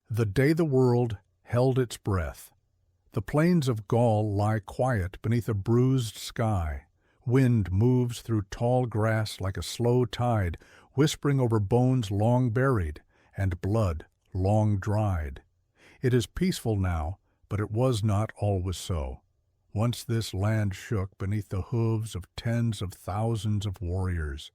The day the world held its breath. The plains of Gaul lie quiet beneath a bruised sky. Wind moves through tall grass like a slow tide, whispering over bones long buried and blood long dried. It is peaceful now, but it was not always so. Once this land shook beneath the hooves of tens of thousands of warriors.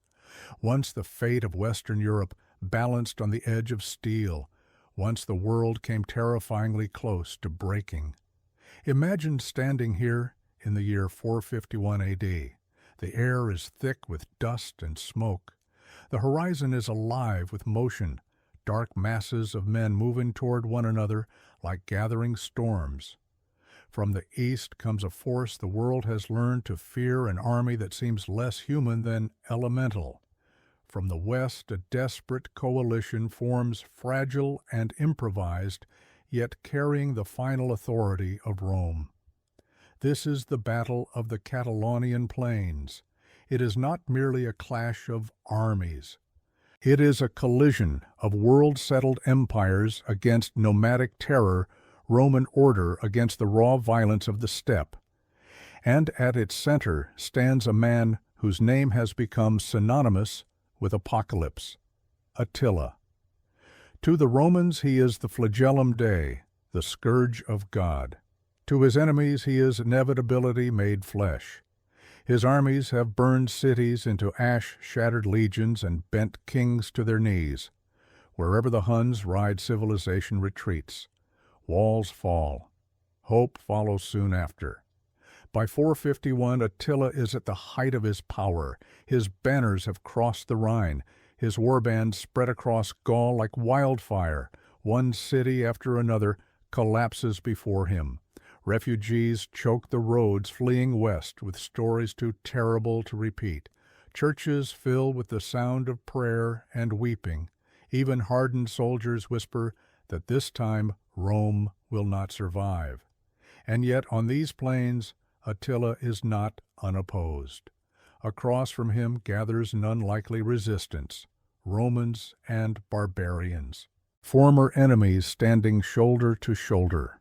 Once the fate of Western Europe balanced on the edge of steel. Once the world came terrifyingly close to breaking. Imagine standing here in the year 451 AD. The air is thick with dust and smoke. The horizon is alive with motion, dark masses of men moving toward one another like gathering storms. From the east comes a force the world has learned to fear, an army that seems less human than elemental. From the west, a desperate coalition forms, fragile and improvised, yet carrying the final authority of Rome. This is the battle of the Catalaunian Plains. It is not merely a clash of armies. It is a collision of world-settled empires against nomadic terror, Roman order against the raw violence of the steppe. And at its center stands a man whose name has become synonymous with apocalypse, Attila. To the Romans he is the flagellum Dei, the scourge of God. To his enemies he is inevitability made flesh. His armies have burned cities into ash-shattered legions and bent kings to their knees. Wherever the Huns ride, civilization retreats. Walls fall. Hope follows soon after. By 451, Attila is at the height of his power. His banners have crossed the Rhine. His warbands spread across Gaul like wildfire. One city after another collapses before him. Refugees choke the roads fleeing west with stories too terrible to repeat. Churches fill with the sound of prayer and weeping. Even hardened soldiers whisper that this time Rome will not survive. And yet on these plains, Attila is not unopposed. Across from him gathers none likely resistance, Romans and barbarians, former enemies standing shoulder to shoulder.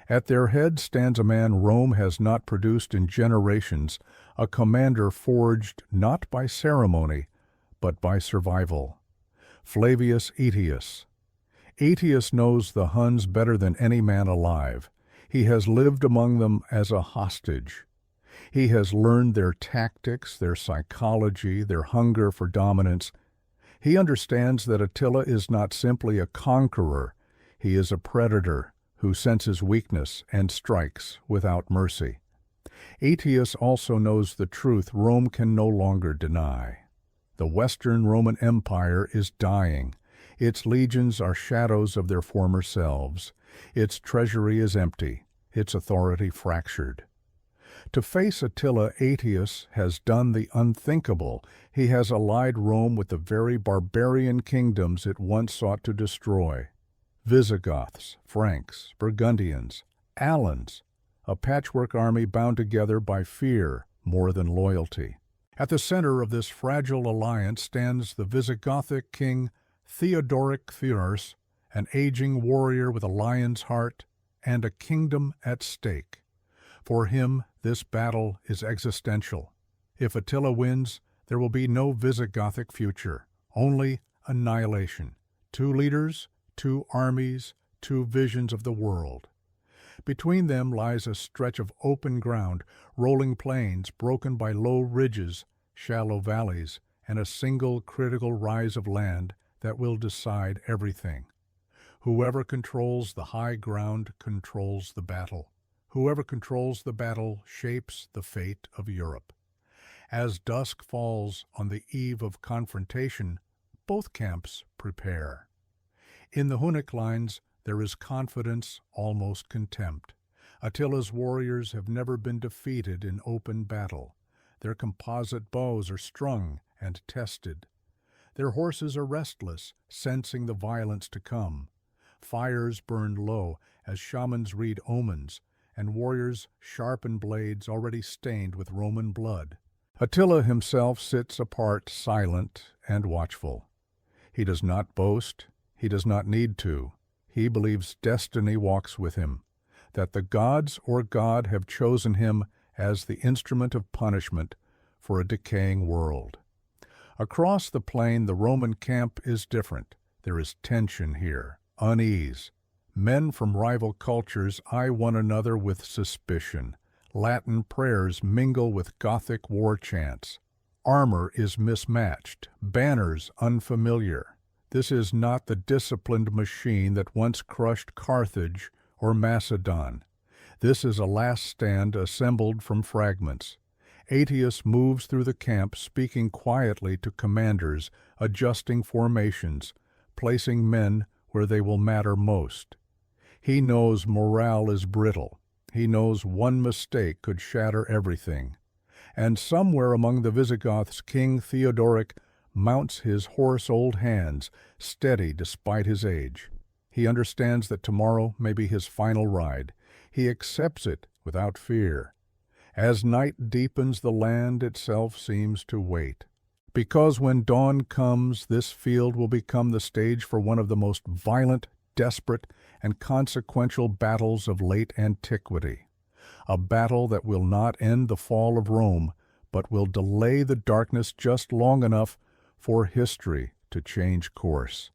At their head stands a man Rome has not produced in generations, a commander forged not by ceremony, but by survival. Flavius Aetius. Aetius knows the Huns better than any man alive. He has lived among them as a hostage. He has learned their tactics, their psychology, their hunger for dominance. He understands that Attila is not simply a conqueror. He is a predator who senses weakness and strikes without mercy. Aetius also knows the truth Rome can no longer deny. The Western Roman Empire is dying. Its legions are shadows of their former selves. Its treasury is empty, its authority fractured. To face Attila, Aetius has done the unthinkable. He has allied Rome with the very barbarian kingdoms it once sought to destroy. Visigoths, Franks, Burgundians, Alans, a patchwork army bound together by fear more than loyalty. At the center of this fragile alliance stands the Visigothic king Theodoric Thyrsus, an aging warrior with a lion's heart and a kingdom at stake. For him, this battle is existential. If Attila wins, there will be no Visigothic future, only annihilation. Two leaders, two armies, two visions of the world. Between them lies a stretch of open ground, rolling plains broken by low ridges, shallow valleys, and a single critical rise of land that will decide everything. Whoever controls the high ground controls the battle. Whoever controls the battle shapes the fate of Europe. As dusk falls on the eve of confrontation, both camps prepare. In the Hunnic lines, there is confidence, almost contempt. Attila's warriors have never been defeated in open battle. Their composite bows are strung and tested. Their horses are restless, sensing the violence to come. Fires burn low as shamans read omens, and warriors sharpen blades already stained with Roman blood. Attila himself sits apart, silent and watchful. He does not boast. He does not need to. He believes destiny walks with him, that the gods or God have chosen him as the instrument of punishment for a decaying world. Across the plain, the Roman camp is different. There is tension here, unease. Men from rival cultures eye one another with suspicion. Latin prayers mingle with Gothic war chants. Armor is mismatched, banners unfamiliar. This is not the disciplined machine that once crushed Carthage or Macedon. This is a last stand assembled from fragments. Aetius moves through the camp, speaking quietly to commanders, adjusting formations, placing men where they will matter most. He knows morale is brittle. He knows one mistake could shatter everything. And somewhere among the Visigoths, King Theodoric mounts his hoarse old hands, steady despite his age. He understands that tomorrow may be his final ride. He accepts it without fear. As night deepens, the land itself seems to wait. Because when dawn comes, this field will become the stage for one of the most violent, desperate, and consequential battles of late antiquity. A battle that will not end the fall of Rome, but will delay the darkness just long enough for history to change course.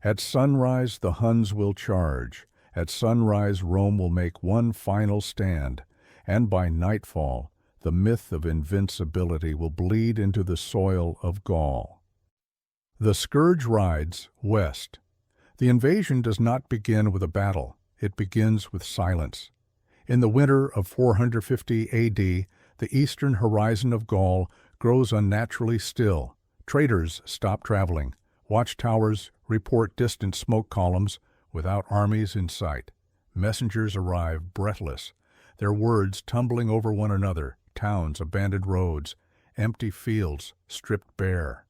At sunrise, the Huns will charge. At sunrise, Rome will make one final stand, and by nightfall, the myth of invincibility will bleed into the soil of Gaul. The Scourge rides west. The invasion does not begin with a battle. It begins with silence. In the winter of 450 A.D., the eastern horizon of Gaul grows unnaturally still. Traders stop traveling. Watchtowers report distant smoke columns without armies in sight. Messengers arrive breathless, their words tumbling over one another, towns, abandoned roads, empty fields stripped bare.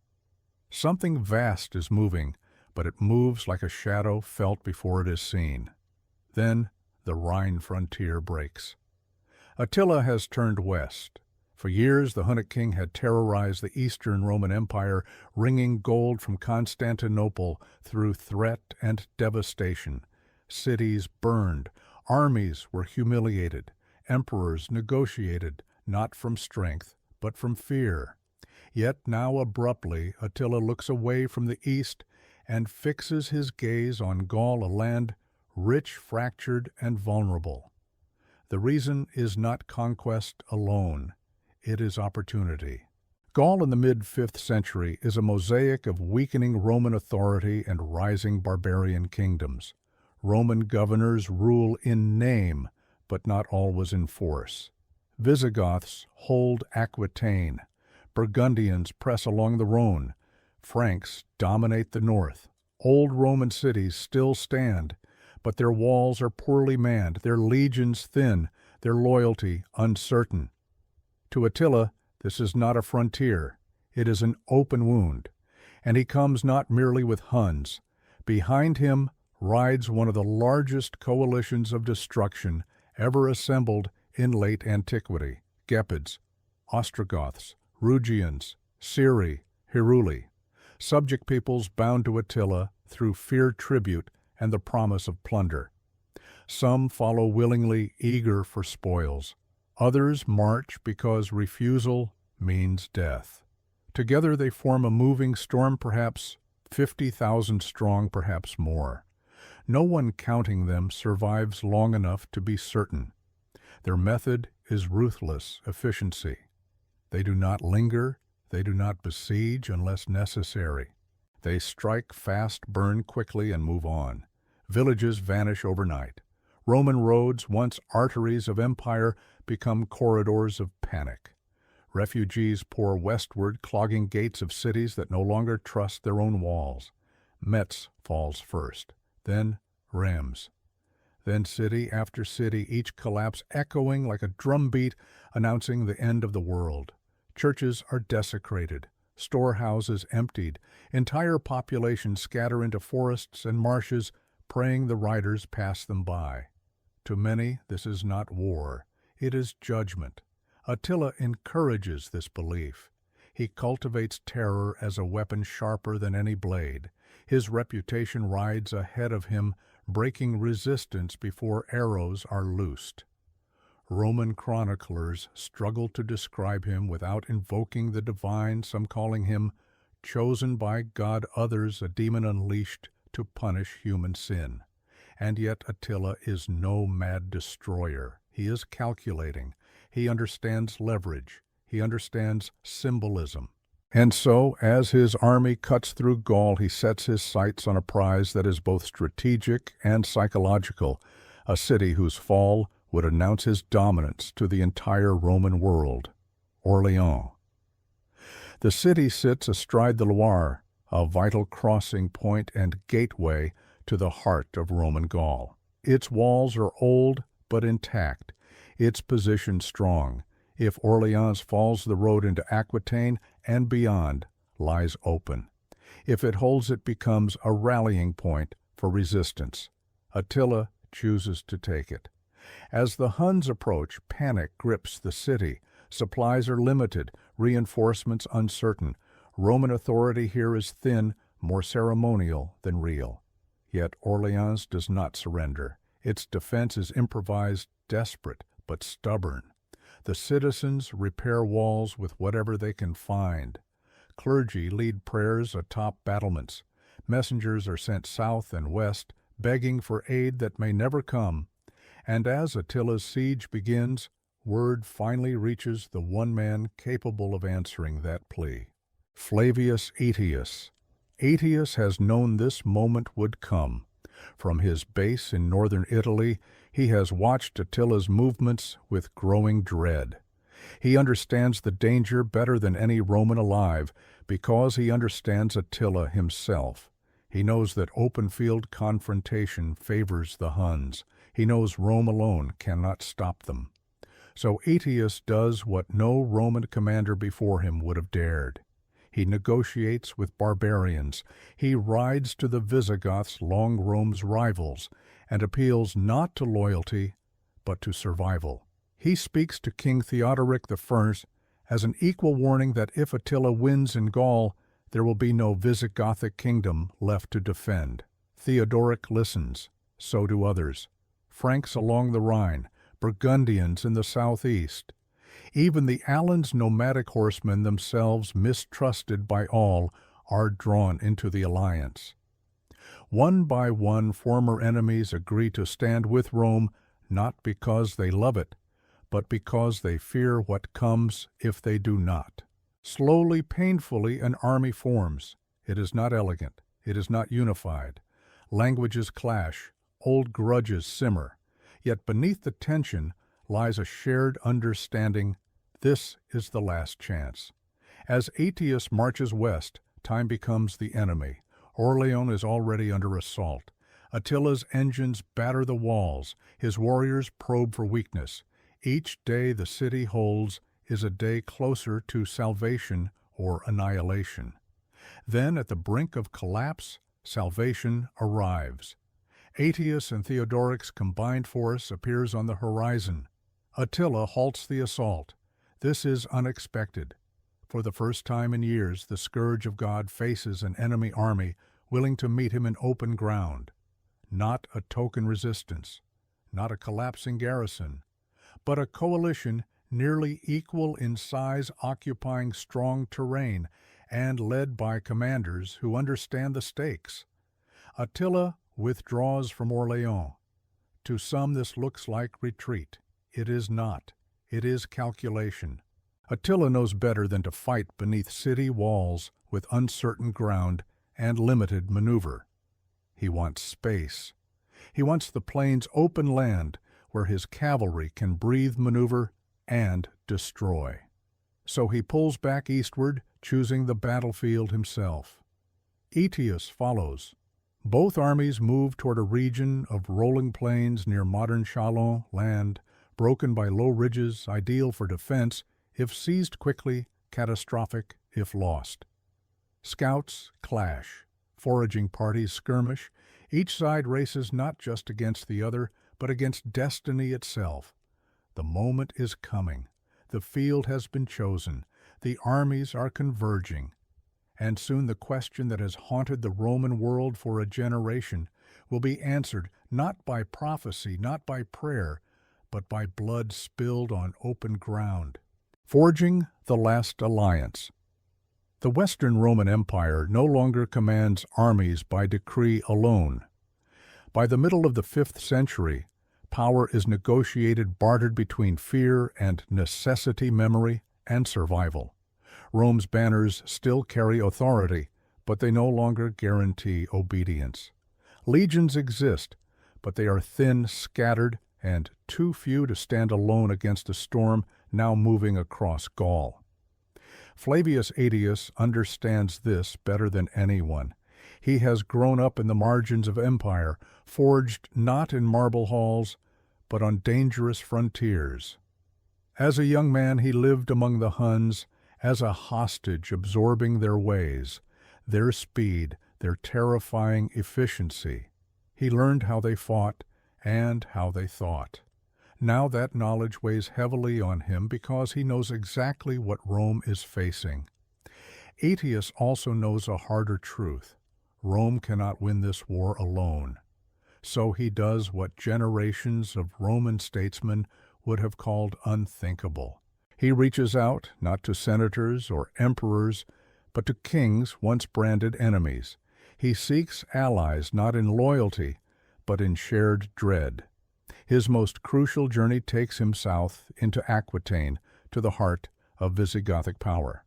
Something vast is moving, but it moves like a shadow felt before it is seen. Then the Rhine frontier breaks. Attila has turned west. For years, the Hunnic king had terrorized the Eastern Roman Empire, wringing gold from Constantinople through threat and devastation. Cities burned, armies were humiliated, emperors negotiated, not from strength, but from fear. Yet now abruptly, Attila looks away from the east and fixes his gaze on Gaul, a land rich, fractured, and vulnerable. The reason is not conquest alone. It is opportunity. Gaul in the mid-5th century is a mosaic of weakening Roman authority and rising barbarian kingdoms. Roman governors rule in name, but not always in force. Visigoths hold Aquitaine. Burgundians press along the Rhone. Franks dominate the north. Old Roman cities still stand, but their walls are poorly manned, their legions thin, their loyalty uncertain. To Attila, this is not a frontier. It is an open wound. And he comes not merely with Huns. Behind him rides one of the largest coalitions of destruction ever assembled in late antiquity: Gepids, Ostrogoths, Rugians, Siri, Heruli, subject peoples bound to Attila through feared tribute and the promise of plunder. Some follow willingly, eager for spoils. Others march because refusal means death. Together they form a moving storm, perhaps 50,000 strong, perhaps more. No one counting them survives long enough to be certain. Their method is ruthless efficiency. They do not linger, they do not besiege unless necessary. They strike fast, burn quickly, and move on. Villages vanish overnight. Roman roads, once arteries of empire, become corridors of panic. Refugees pour westward, clogging gates of cities that no longer trust their own walls. Metz falls first, then Reims. Then city after city, each collapse echoing like a drumbeat announcing the end of the world. Churches are desecrated, storehouses emptied, entire populations scatter into forests and marshes, praying the riders pass them by. To many, this is not war, it is judgment. Attila encourages this belief. He cultivates terror as a weapon sharper than any blade. His reputation rides ahead of him, breaking resistance before arrows are loosed. Roman chroniclers struggle to describe him without invoking the divine, some calling him chosen by God, others a demon unleashed to punish human sin. And yet Attila is no mad destroyer. He is calculating. He understands leverage. He understands symbolism. And so, as his army cuts through Gaul, he sets his sights on a prize that is both strategic and psychological, a city whose fall would announce his dominance to the entire Roman world, Orléans. The city sits astride the Loire, a vital crossing point and gateway to the heart of Roman Gaul. Its walls are old but intact, its position strong. If Orléans falls, the road into Aquitaine and beyond lies open. If it holds, it becomes a rallying point for resistance. Attila chooses to take it. As the Huns approach, panic grips the city. Supplies are limited, reinforcements uncertain. Roman authority here is thin, more ceremonial than real. Yet Orléans does not surrender. Its defense is improvised, desperate, but stubborn. The citizens repair walls with whatever they can find. Clergy lead prayers atop battlements. Messengers are sent south and west, begging for aid that may never come. And as Attila's siege begins, word finally reaches the one man capable of answering that plea. Flavius Aetius. Aetius has known this moment would come. From his base in northern Italy, he has watched Attila's movements with growing dread. He understands the danger better than any Roman alive because he understands Attila himself. He knows that open-field confrontation favors the Huns. He knows Rome alone cannot stop them. So Aetius does what no Roman commander before him would have dared. He negotiates with barbarians. He rides to the Visigoths, long Rome's rivals, and appeals not to loyalty, but to survival. He speaks to King Theodoric I as an equal warning that if Attila wins in Gaul, there will be no Visigothic kingdom left to defend. Theodoric listens, so do others. Franks along the Rhine, Burgundians in the southeast. Even the Alans nomadic horsemen themselves, mistrusted by all, are drawn into the alliance. One by one, former enemies agree to stand with Rome, not because they love it, but because they fear what comes if they do not. Slowly, painfully, an army forms. It is not elegant. It is not unified. Languages clash. Old grudges simmer. Yet beneath the tension lies a shared understanding. This is the last chance. As Aetius marches west, time becomes the enemy. Orléans is already under assault. Attila's engines batter the walls. His warriors probe for weakness. Each day the city holds is a day closer to salvation or annihilation. Then, at the brink of collapse, salvation arrives. Aetius and Theodoric's combined force appears on the horizon. Attila halts the assault. This is unexpected. For the first time in years, the Scourge of God faces an enemy army willing to meet him in open ground. Not a token resistance, not a collapsing garrison, but a coalition nearly equal in size, occupying strong terrain, and led by commanders who understand the stakes. Attila withdraws from Orléans. To some this looks like retreat. It is not. It is calculation. Attila knows better than to fight beneath city walls with uncertain ground and limited maneuver. He wants space. He wants the plains open land where his cavalry can breathe, maneuver, and destroy. So he pulls back eastward, choosing the battlefield himself. Aetius follows. Both armies move toward a region of rolling plains near modern Chalon land, broken by low ridges, ideal for defense, if seized quickly, catastrophic if lost. Scouts clash. Foraging parties skirmish. Each side races not just against the other, but against destiny itself. The moment is coming. The field has been chosen. The armies are converging. And soon the question that has haunted the Roman world for a generation will be answered not by prophecy, not by prayer, but by blood spilled on open ground. Forging the last alliance. The Western Roman Empire no longer commands armies by decree alone. By the middle of the 5th century, power is negotiated, bartered between fear and necessity, memory and survival. Rome's banners still carry authority, but they no longer guarantee obedience. Legions exist, but they are thin, scattered, and too few to stand alone against a storm now moving across Gaul. Flavius Aetius understands this better than anyone. He has grown up in the margins of empire, forged not in marble halls, but on dangerous frontiers. As a young man, he lived among the Huns as a hostage, absorbing their ways, their speed, their terrifying efficiency. He learned how they fought and how they thought. Now that knowledge weighs heavily on him because he knows exactly what Rome is facing. Aetius also knows a harder truth. Rome cannot win this war alone. So he does what generations of Roman statesmen would have called unthinkable. He reaches out, not to senators or emperors, but to kings once branded enemies. He seeks allies not in loyalty, but in shared dread. His most crucial journey takes him south into Aquitaine, to the heart of Visigothic power.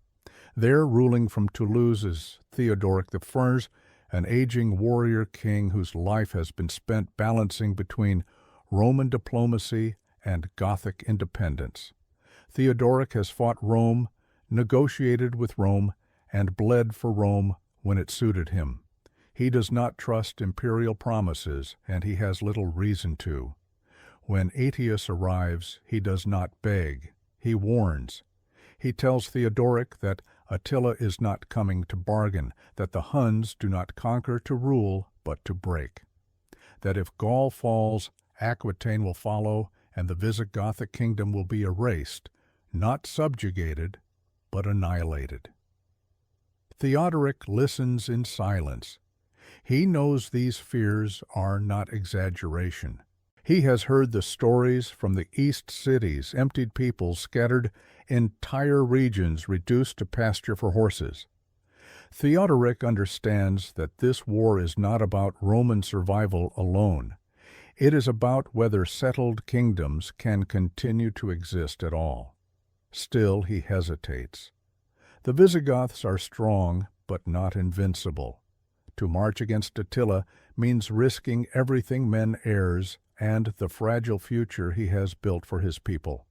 There, ruling from Toulouse, is Theodoric I, an aging warrior king whose life has been spent balancing between Roman diplomacy and Gothic independence. Theodoric has fought Rome, negotiated with Rome, and bled for Rome when it suited him. He does not trust imperial promises, and he has little reason to. When Aetius arrives, he does not beg. He warns. He tells Theodoric that Attila is not coming to bargain, that the Huns do not conquer to rule, but to break. That if Gaul falls, Aquitaine will follow, and the Visigothic kingdom will be erased, not subjugated, but annihilated. Theodoric listens in silence. He knows these fears are not exaggeration. He has heard the stories from the east cities, emptied peoples scattered, entire regions reduced to pasture for horses. Theodoric understands that this war is not about Roman survival alone. It is about whether settled kingdoms can continue to exist at all. Still, he hesitates. The Visigoths are strong, but not invincible. To march against Attila means risking everything men heirs and the fragile future he has built for his people.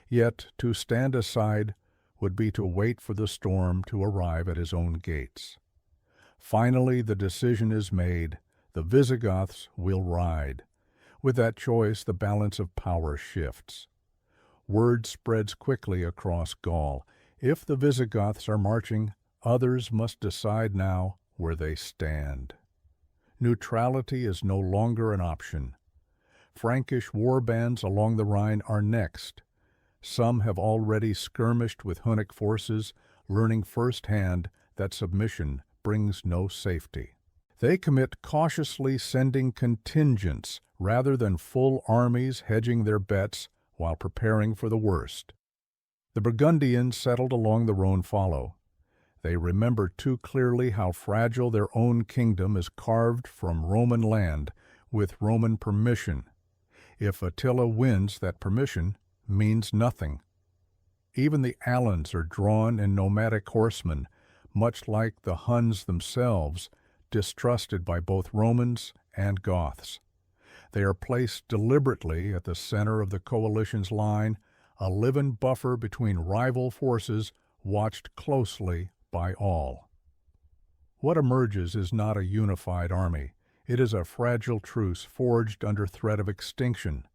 Yet to stand aside would be to wait for the storm to arrive at his own gates. Finally, the decision is made. The Visigoths will ride. With that choice, the balance of power shifts. Word spreads quickly across Gaul. If the Visigoths are marching, others must decide now where they stand. Neutrality is no longer an option. Frankish war bands along the Rhine are next. Some have already skirmished with Hunnic forces, learning firsthand that submission brings no safety. They commit cautiously, sending contingents rather than full armies, hedging their bets while preparing for the worst. The Burgundians settled along the Rhone follow. They remember too clearly how fragile their own kingdom is, carved from Roman land with Roman permission. If Attila wins, that permission means nothing. Even the Alans are drawn in nomadic horsemen, much like the Huns themselves, distrusted by both Romans and Goths. They are placed deliberately at the center of the coalition's line, a living buffer between rival forces, watched closely by all. What emerges is not a unified army. It is a fragile truce forged under threat of extinction.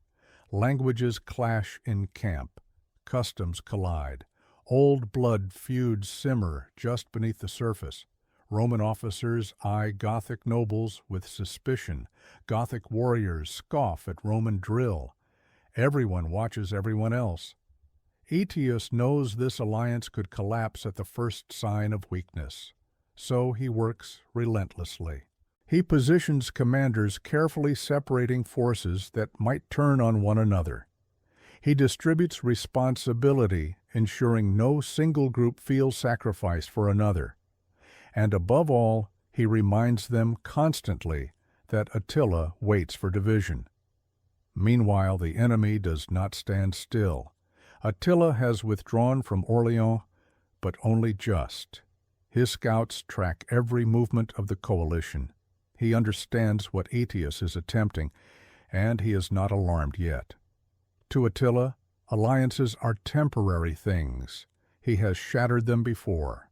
Languages clash in camp. Customs collide. Old blood feuds simmer just beneath the surface. Roman officers eye Gothic nobles with suspicion. Gothic warriors scoff at Roman drill. Everyone watches everyone else. Aetius knows this alliance could collapse at the first sign of weakness. So he works relentlessly. He positions commanders carefully separating forces that might turn on one another. He distributes responsibility, ensuring no single group feels sacrificed for another. And above all, he reminds them constantly that Attila waits for division. Meanwhile, the enemy does not stand still. Attila has withdrawn from Orleans, but only just. His scouts track every movement of the coalition. He understands what Aetius is attempting, and he is not alarmed yet. To Attila, alliances are temporary things. He has shattered them before.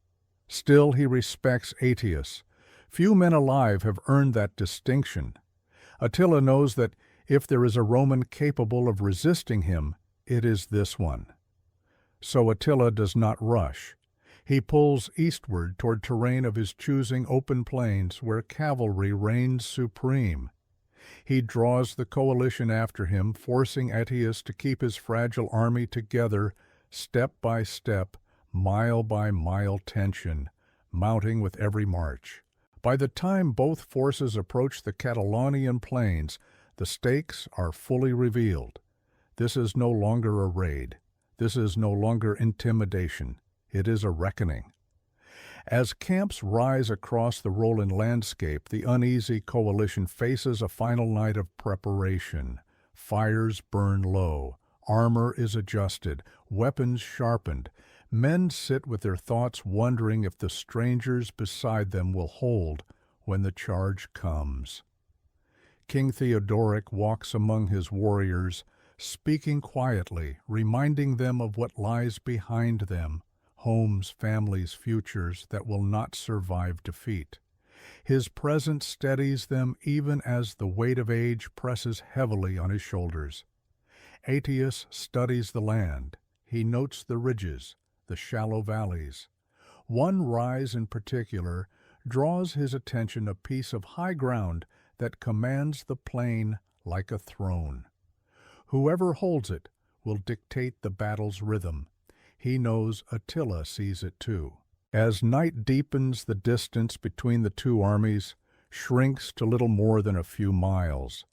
Still, he respects Aetius. Few men alive have earned that distinction. Attila knows that if there is a Roman capable of resisting him, it is this one. So Attila does not rush. He pulls eastward toward terrain of his choosing, open plains where cavalry reigns supreme. He draws the coalition after him, forcing Aetius to keep his fragile army together, step by step, mile by mile tension, mounting with every march. By the time both forces approach the Catalaunian Plains, the stakes are fully revealed. This is no longer a raid. This is no longer intimidation. It is a reckoning. As camps rise across the rolling landscape, the uneasy coalition faces a final night of preparation. Fires burn low, armor is adjusted, weapons sharpened. Men sit with their thoughts wondering if the strangers beside them will hold when the charge comes. King Theodoric walks among his warriors, speaking quietly, reminding them of what lies behind them. Homes, families, futures that will not survive defeat. His presence steadies them even as the weight of age presses heavily on his shoulders. Aetius studies the land. He notes the ridges, the shallow valleys. One rise in particular draws his attention, a piece of high ground that commands the plain like a throne. Whoever holds it will dictate the battle's rhythm. He knows Attila sees it too. As night deepens, the distance between the two armies shrinks to little more than a few miles.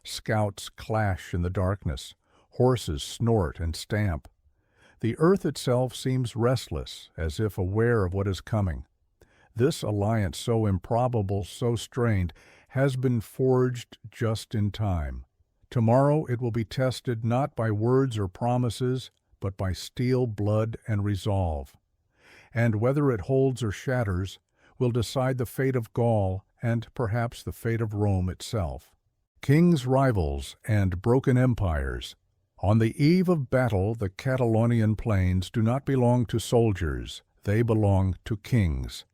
Scouts clash in the darkness. Horses snort and stamp. The earth itself seems restless, as if aware of what is coming. This alliance, so improbable, so strained, has been forged just in time. Tomorrow it will be tested not by words or promises, but by steel, blood, and resolve. And whether it holds or shatters will decide the fate of Gaul and perhaps the fate of Rome itself. Kings, rivals, and broken empires. On the eve of battle, the Catalaunian Plains do not belong to soldiers, they belong to kings.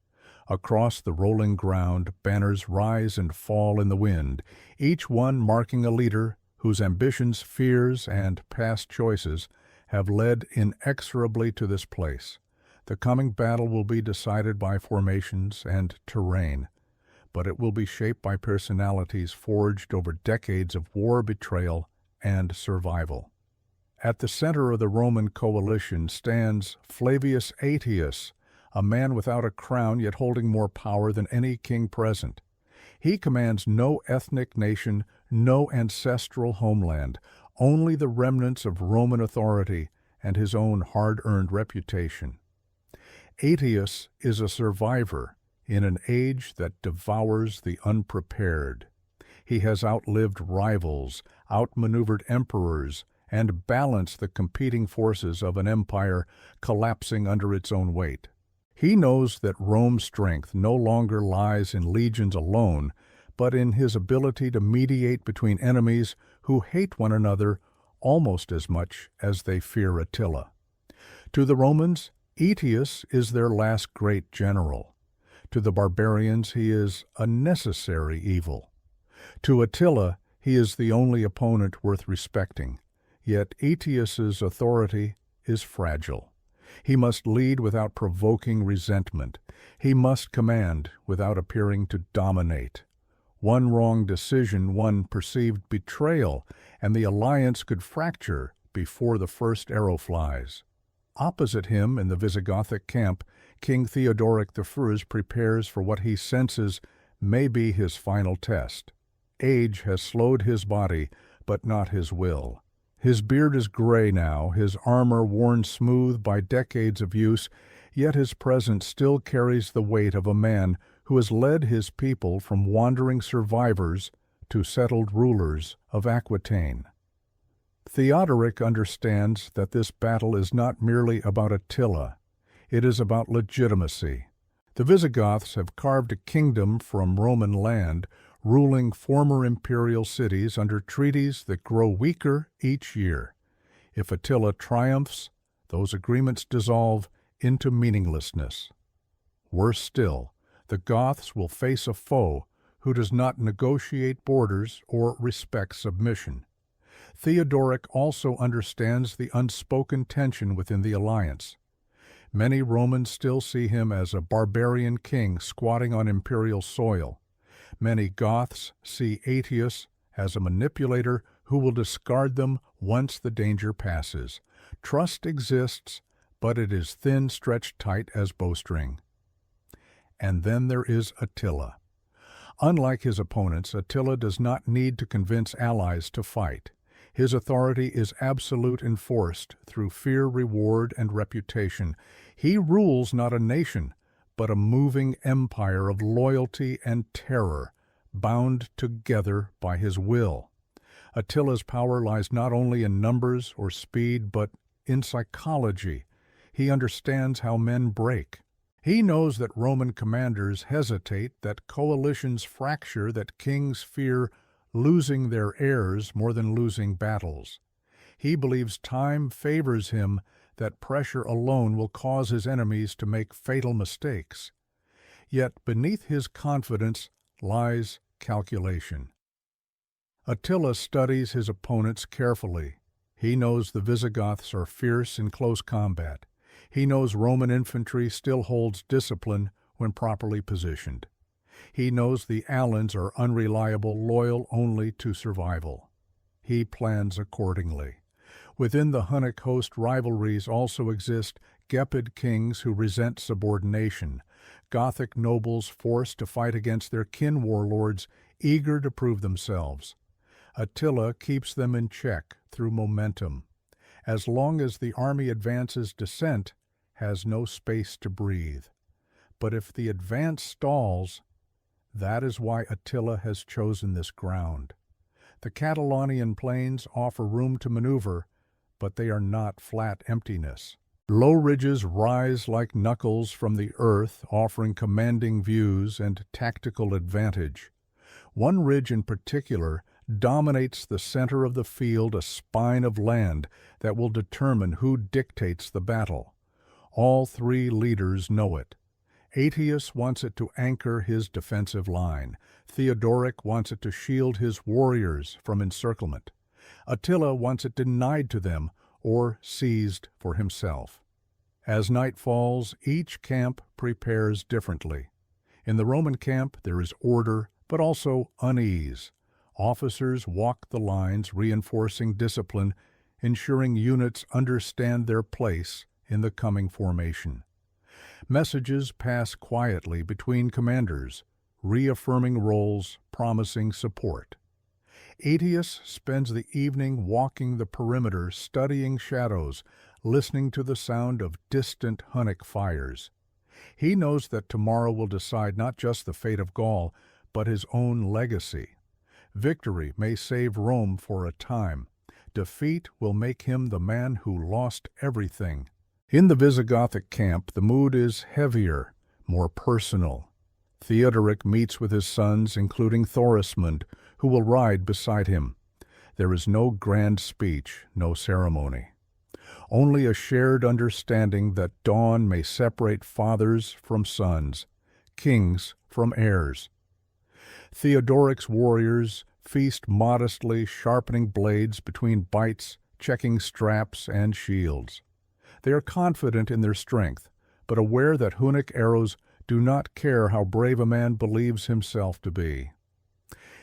Across the rolling ground, banners rise and fall in the wind, each one marking a leader whose ambitions, fears, and past choices have led inexorably to this place. The coming battle will be decided by formations and terrain, but it will be shaped by personalities forged over decades of war, betrayal, and survival. At the center of the Roman coalition stands Flavius Aetius, a man without a crown yet holding more power than any king present. He commands no ethnic nation, no ancestral homeland, only the remnants of Roman authority and his own hard-earned reputation. Aetius is a survivor in an age that devours the unprepared. He has outlived rivals, outmaneuvered emperors, and balanced the competing forces of an empire collapsing under its own weight. He knows that Rome's strength no longer lies in legions alone, but in his ability to mediate between enemies who hate one another almost as much as they fear Attila. To the Romans, Aetius is their last great general. To the barbarians, he is a necessary evil. To Attila, he is the only opponent worth respecting. Yet Aetius's authority is fragile. He must lead without provoking resentment. He must command without appearing to dominate. One wrong decision, one perceived betrayal, and the alliance could fracture before the first arrow flies. Opposite him in the Visigothic camp, King Theodoric I prepares for what he senses may be his final test. Age has slowed his body, but not his will. His beard is gray now, his armor worn smooth by decades of use, yet his presence still carries the weight of a man who has led his people from wandering survivors to settled rulers of Aquitaine. Theodoric understands that this battle is not merely about Attila, it is about legitimacy. The Visigoths have carved a kingdom from Roman land, ruling former imperial cities under treaties that grow weaker each year. If Attila triumphs, those agreements dissolve into meaninglessness. Worse still, the Goths will face a foe who does not negotiate borders or respect submission. Theodoric also understands the unspoken tension within the alliance. Many Romans still see him as a barbarian king squatting on imperial soil. Many Goths see Aetius as a manipulator who will discard them once the danger passes. Trust exists, but it is thin, stretched tight as bowstring. And then there is Attila. Unlike his opponents, Attila does not need to convince allies to fight. His authority is absolute, enforced through fear, reward, and reputation. He rules not a nation, but a moving empire of loyalty and terror, bound together by his will. Attila's power lies not only in numbers or speed, but in psychology. He understands how men break. He knows that Roman commanders hesitate, that coalitions fracture, that kings fear losing their heirs more than losing battles. He believes time favors him, that pressure alone will cause his enemies to make fatal mistakes. Yet beneath his confidence lies calculation. Attila studies his opponents carefully. He knows the Visigoths are fierce in close combat. He knows Roman infantry still holds discipline when properly positioned. He knows the Alans are unreliable, loyal only to survival. He plans accordingly. Within the Hunnic host, rivalries also exist: Gepid kings who resent subordination, Gothic nobles forced to fight against their kin warlords, eager to prove themselves. Attila keeps them in check through momentum. As long as the army advances, dissent has no space to breathe. But if the advance stalls, that is why Attila has chosen this ground. The Catalaunian Plains offer room to maneuver, but they are not flat emptiness. Low ridges rise like knuckles from the earth, offering commanding views and tactical advantage. One ridge in particular dominates the center of the field, a spine of land that will determine who dictates the battle. All three leaders know it. Aetius wants it to anchor his defensive line. Theodoric wants it to shield his warriors from encirclement. Attila wants it denied to them or seized for himself. As night falls, each camp prepares differently. In the Roman camp, there is order, but also unease. Officers walk the lines, reinforcing discipline, ensuring units understand their place in the coming formation. Messages pass quietly between commanders, reaffirming roles, promising support. Aetius spends the evening walking the perimeter, studying shadows, listening to the sound of distant Hunnic fires. He knows that tomorrow will decide not just the fate of Gaul, but his own legacy. Victory may save Rome for a time. Defeat will make him the man who lost everything. In the Visigothic camp, the mood is heavier, more personal. Theodoric meets with his sons, including Thorismund, who will ride beside him. There is no grand speech, no ceremony. Only a shared understanding that dawn may separate fathers from sons, kings from heirs. Theodoric's warriors feast modestly, sharpening blades between bites, checking straps and shields. They are confident in their strength, but aware that Hunnic arrows do not care how brave a man believes himself to be.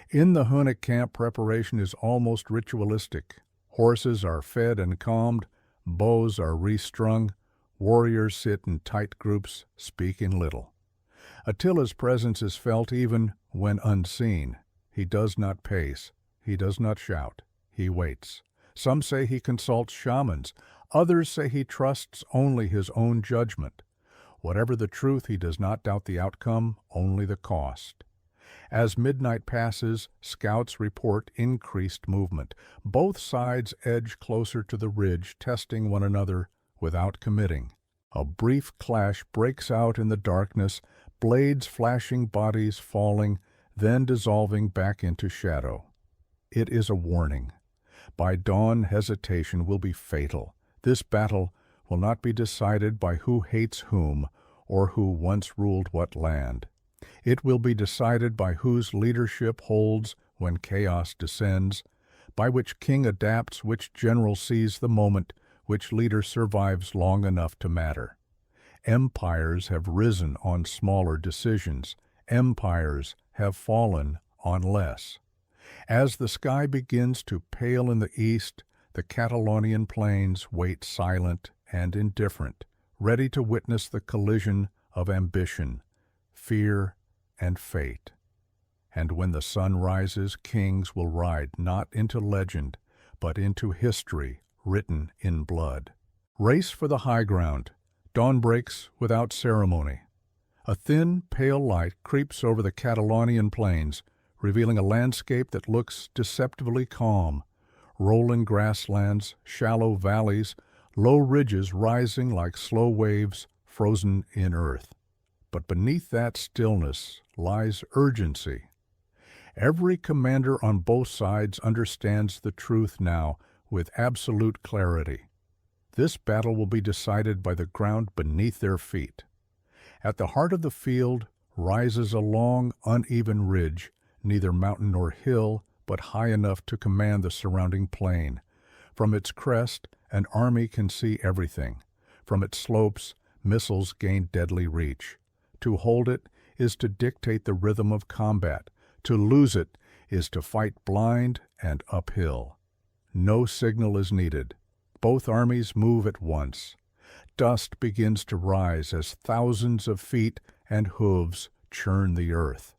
In the Hunnic camp, preparation is almost ritualistic. Horses are fed and calmed, bows are restrung, warriors sit in tight groups, speaking little. Attila's presence is felt even When unseen, he does not pace, he does not shout, he waits. Some say he consults shamans, others say he trusts only his own judgment. Whatever the truth, he does not doubt the outcome, only the cost. As midnight passes, scouts report increased movement. Both sides edge closer to the ridge, testing one another without committing. A brief clash breaks out in the darkness, blades flashing, bodies falling, then dissolving back into shadow. It is a warning. By dawn, hesitation will be fatal. This battle will not be decided by who hates whom or who once ruled what land. It will be decided by whose leadership holds when chaos descends, by which king adapts, which general sees the moment, which leader survives long enough to matter. Empires have risen on smaller decisions. Empires have fallen on less. As the sky begins to pale in the east, the Catalaunian Plains wait silent and indifferent, ready to witness the collision of ambition, fear, and fate. And when the sun rises, kings will ride not into legend, but into history written in blood. Race for the high ground. Dawn breaks without ceremony. A thin, pale light creeps over the Catalaunian Plains, revealing a landscape that looks deceptively calm. Rolling grasslands, shallow valleys, low ridges rising like slow waves frozen in earth. But beneath that stillness lies urgency. Every commander on both sides understands the truth now with absolute clarity. This battle will be decided by the ground beneath their feet. At the heart of the field rises a long, uneven ridge, neither mountain nor hill, but high enough to command the surrounding plain. From its crest, an army can see everything. From its slopes, missiles gain deadly reach. To hold it is to dictate the rhythm of combat. To lose it is to fight blind and uphill. No signal is needed. Both armies move at once. Dust begins to rise as thousands of feet and hooves churn the earth.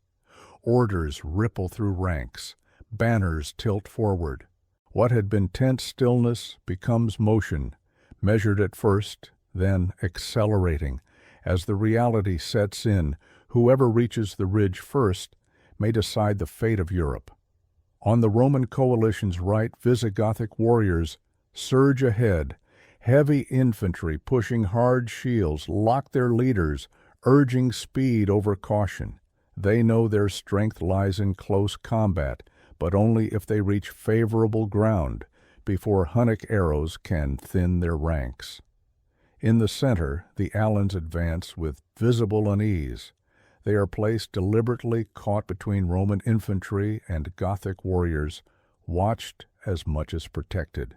Orders ripple through ranks. Banners tilt forward. What had been tense stillness becomes motion, measured at first, then accelerating. As the reality sets in, whoever reaches the ridge first may decide the fate of Europe. On the Roman coalition's right, Visigothic warriors surge ahead. Heavy infantry pushing hard shields lock their leaders, urging speed over caution. They know their strength lies in close combat, but only if they reach favorable ground before Hunnic arrows can thin their ranks. In the center, the Alans advance with visible unease. They are placed deliberately caught between Roman infantry and Gothic warriors, watched as much as protected.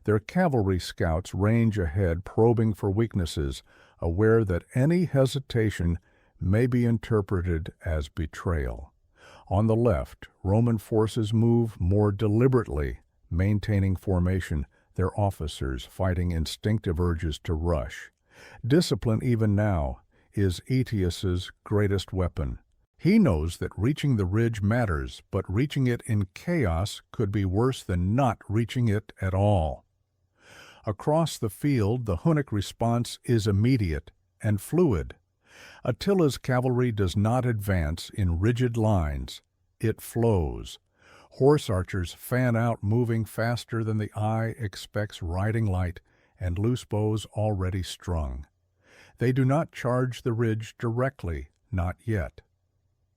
Their cavalry scouts range ahead, probing for weaknesses, aware that any hesitation may be interpreted as betrayal. On the left, Roman forces move more deliberately, maintaining formation, their officers fighting instinctive urges to rush. Discipline, even now, is Aetius's greatest weapon. He knows that reaching the ridge matters, but reaching it in chaos could be worse than not reaching it at all. Across the field, the Hunnic response is immediate and fluid. Attila's cavalry does not advance in rigid lines. It flows. Horse archers fan out, moving faster than the eye expects riding light, and loose bows already strung. They do not charge the ridge directly, not yet.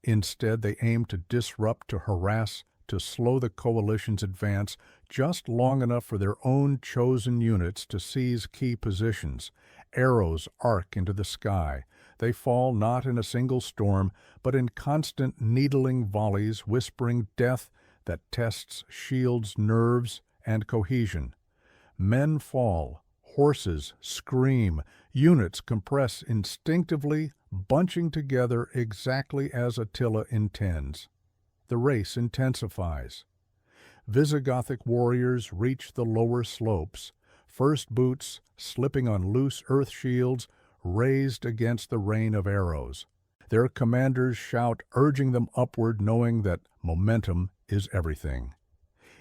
Instead, they aim to disrupt, to harass, to slow the coalition's advance just long enough for their own chosen units to seize key positions. Arrows arc into the sky. They fall not in a single storm, but in constant needling volleys, whispering death that tests shields, nerves, and cohesion. Men fall, horses scream, units compress instinctively, bunching together exactly as Attila intends. The race intensifies. Visigothic warriors reach the lower slopes, first boots slipping on loose earth shields raised against the rain of arrows. Their commanders shout, urging them upward, knowing that momentum is everything.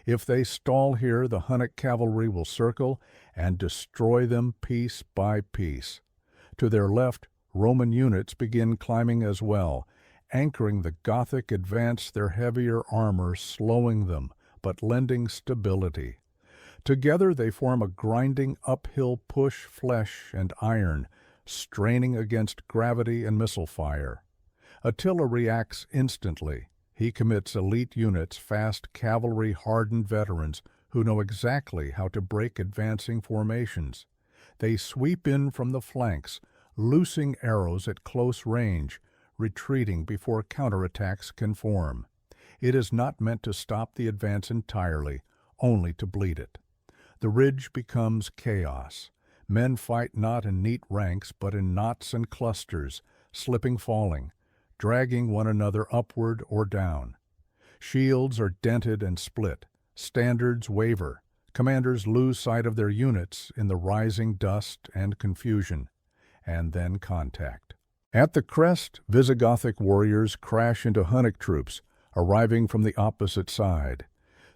If they stall here, the Hunnic cavalry will circle and destroy them piece by piece. To their left, Roman units begin climbing as well, anchoring the Gothic advance, their heavier armor slowing them, but lending stability. Together they form a grinding uphill push, flesh and iron, straining against gravity and missile fire. Attila reacts instantly. He commits elite units, fast cavalry-hardened veterans who know exactly how to break advancing formations. They sweep in from the flanks, loosing arrows at close range, retreating before counterattacks can form. It is not meant to stop the advance entirely, only to bleed it. The ridge becomes chaos. Men fight not in neat ranks, but in knots and clusters, slipping, falling, dragging one another upward or down. Shields are dented and split. Standards waver. Commanders lose sight of their units in the rising dust and confusion. And then contact. At the crest, Visigothic warriors crash into Hunnic troops, arriving from the opposite side.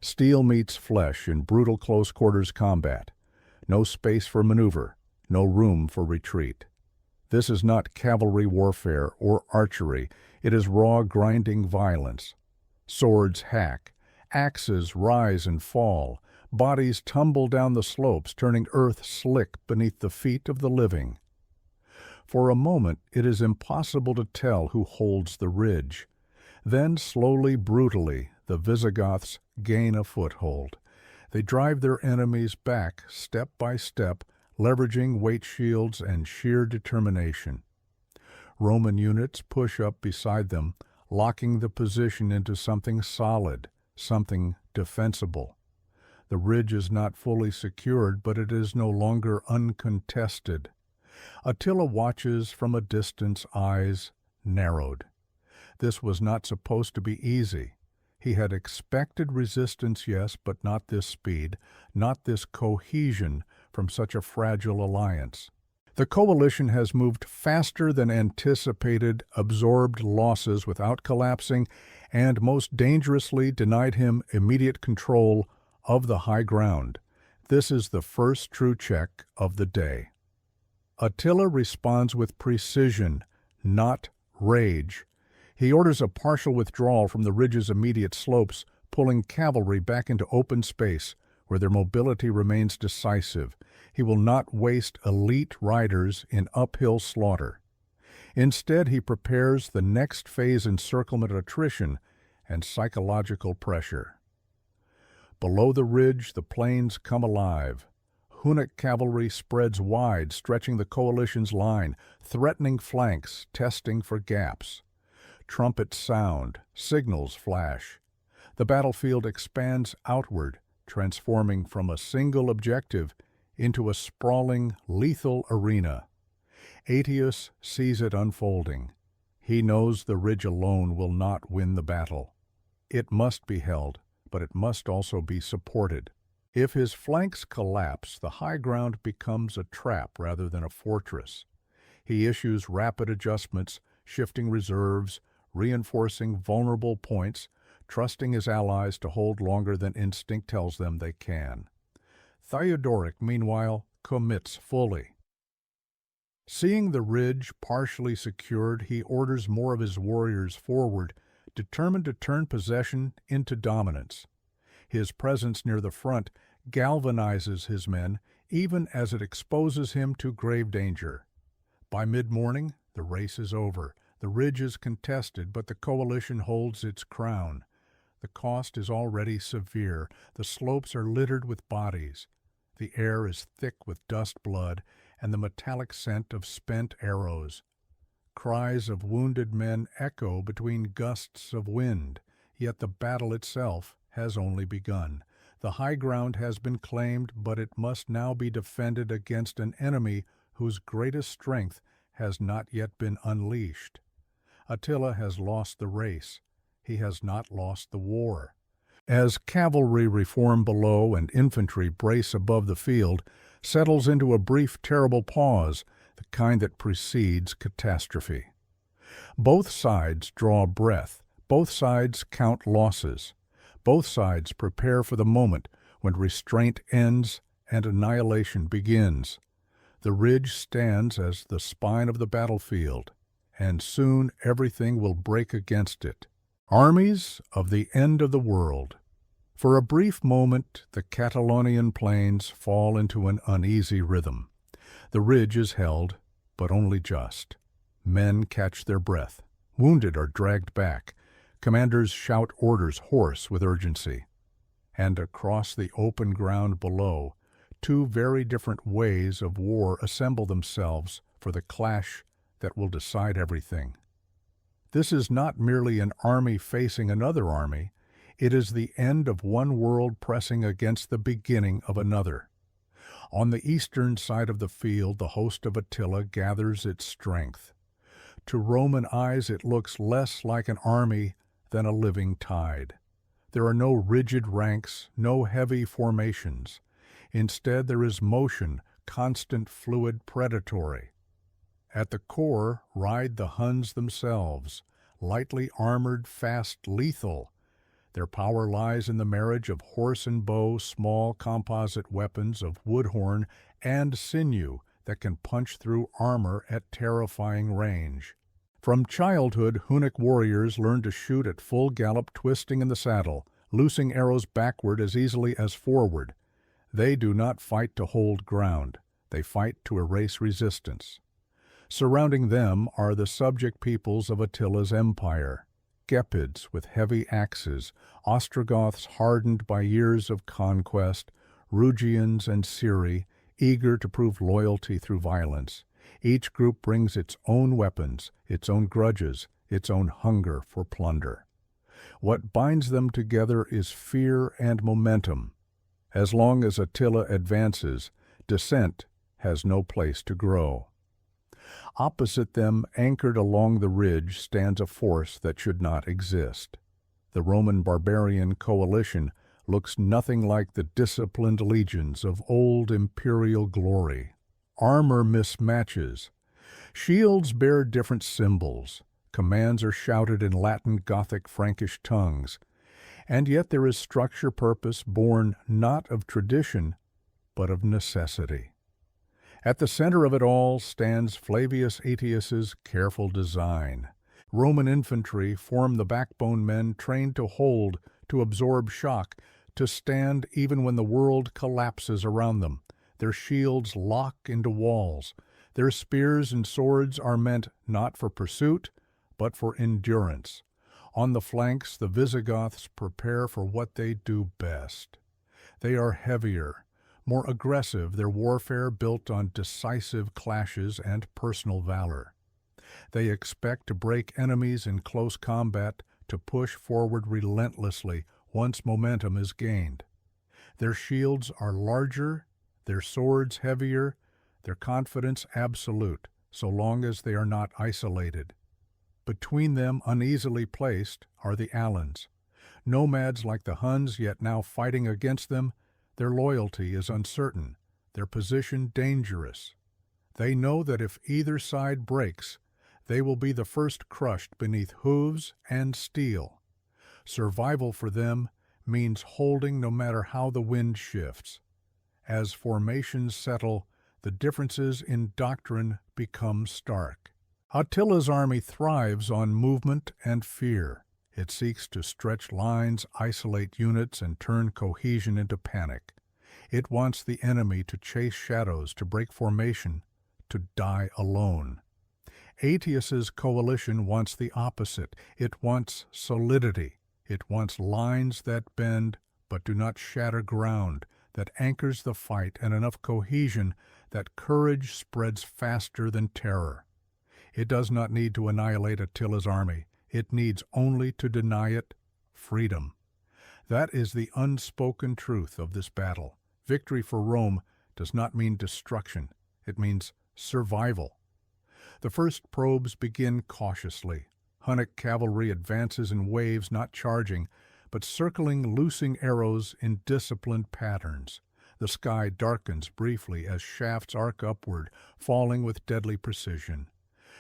Steel meets flesh in brutal close-quarters combat. No space for maneuver, no room for retreat. This is not cavalry warfare or archery. It is raw, grinding violence. Swords hack, axes rise and fall, bodies tumble down the slopes, turning earth slick beneath the feet of the living. For a moment, it is impossible to tell who holds the ridge. Then, slowly, brutally, the Visigoths gain a foothold. They drive their enemies back step by step, leveraging weight shields and sheer determination. Roman units push up beside them, locking the position into something solid, something defensible. The ridge is not fully secured, but it is no longer uncontested. Attila watches from a distance, eyes narrowed. This was not supposed to be easy. He had expected resistance, yes, but not this speed, not this cohesion from such a fragile alliance. The coalition has moved faster than anticipated, absorbed losses without collapsing, and most dangerously denied him immediate control of the high ground. This is the first true check of the day. Attila responds with precision, not rage. He orders a partial withdrawal from the ridge's immediate slopes, pulling cavalry back into open space, where their mobility remains decisive. He will not waste elite riders in uphill slaughter. Instead, he prepares the next phase: encirclement, attrition, and psychological pressure. Below the ridge, the plains come alive. Hunnic cavalry spreads wide, stretching the coalition's line, threatening flanks, testing for gaps. Trumpets sound, signals flash. The battlefield expands outward, transforming from a single objective into a sprawling, lethal arena. Aetius sees it unfolding. He knows the ridge alone will not win the battle. It must be held, but it must also be supported. If his flanks collapse, the high ground becomes a trap rather than a fortress. He issues rapid adjustments, shifting reserves, reinforcing vulnerable points, trusting his allies to hold longer than instinct tells them they can. Theodoric, meanwhile, commits fully. Seeing the ridge partially secured, he orders more of his warriors forward, determined to turn possession into dominance. His presence near the front galvanizes his men, even as it exposes him to grave danger. By mid-morning, the race is over. The ridge is contested, but the coalition holds its crown. The cost is already severe. The slopes are littered with bodies. The air is thick with dust blood and the metallic scent of spent arrows. Cries of wounded men echo between gusts of wind, yet the battle itself has only begun. The high ground has been claimed, but it must now be defended against an enemy whose greatest strength has not yet been unleashed. Attila has lost the race. He has not lost the war. As cavalry reform below and infantry brace above the field, settles into a brief, terrible pause, the kind that precedes catastrophe. Both sides draw breath. Both sides count losses. Both sides prepare for the moment when restraint ends and annihilation begins. The ridge stands as the spine of the battlefield, and soon everything will break against it. Armies of the end of the world. For a brief moment, the Catalaunian Plains fall into an uneasy rhythm. The ridge is held, but only just. Men catch their breath. Wounded are dragged back. Commanders shout orders hoarse with urgency. And across the open ground below, two very different ways of war assemble themselves for the clash that will decide everything. This is not merely an army facing another army. It is the end of one world pressing against the beginning of another. On the eastern side of the field, the host of Attila gathers its strength. To Roman eyes, it looks less like an army than a living tide. There are no rigid ranks, no heavy formations. Instead, there is motion, constant, fluid, predatory. At the core ride the Huns themselves, lightly armored, fast, lethal. Their power lies in the marriage of horse and bow, small composite weapons of wood horn and sinew that can punch through armor at terrifying range. From childhood, Hunnic warriors learn to shoot at full gallop, twisting in the saddle, loosing arrows backward as easily as forward. They do not fight to hold ground. They fight to erase resistance. Surrounding them are the subject peoples of Attila's empire. Gepids with heavy axes, Ostrogoths hardened by years of conquest, Rugians and Siri, eager to prove loyalty through violence. Each group brings its own weapons, its own grudges, its own hunger for plunder. What binds them together is fear and momentum. As long as Attila advances, dissent has no place to grow. Opposite them, anchored along the ridge, stands a force that should not exist. The Roman barbarian coalition looks nothing like the disciplined legions of old imperial glory. Armor mismatches. Shields bear different symbols. Commands are shouted in Latin, Gothic, Frankish tongues. And yet there is structure, purpose, born not of tradition, but of necessity. At the center of it all stands Flavius Aetius's careful design. Roman infantry form the backbone men trained to hold, to absorb shock, to stand even when the world collapses around them. Their shields lock into walls. Their spears and swords are meant not for pursuit, but for endurance. On the flanks, the Visigoths prepare for what they do best. They are heavier, more aggressive, their warfare built on decisive clashes and personal valor. They expect to break enemies in close combat, to push forward relentlessly once momentum is gained. Their shields are larger, their swords heavier, their confidence absolute, so long as they are not isolated. Between them, uneasily placed, are the Alans. Nomads like the Huns, yet now fighting against them. Their loyalty is uncertain, their position dangerous. They know that if either side breaks, they will be the first crushed beneath hooves and steel. Survival for them means holding no matter how the wind shifts. As formations settle, the differences in doctrine become stark. Attila's army thrives on movement and fear. It seeks to stretch lines, isolate units, and turn cohesion into panic. It wants the enemy to chase shadows, to break formation, to die alone. Aetius's coalition wants the opposite. It wants solidity. It wants lines that bend but do not shatter ground, that anchors the fight, and enough cohesion that courage spreads faster than terror. It does not need to annihilate Attila's army. It needs only to deny it freedom. That is the unspoken truth of this battle. Victory for Rome does not mean destruction. It means survival. The first probes begin cautiously. Hunnic cavalry advances in waves, not charging, but circling, loosing arrows in disciplined patterns. The sky darkens briefly as shafts arc upward, falling with deadly precision.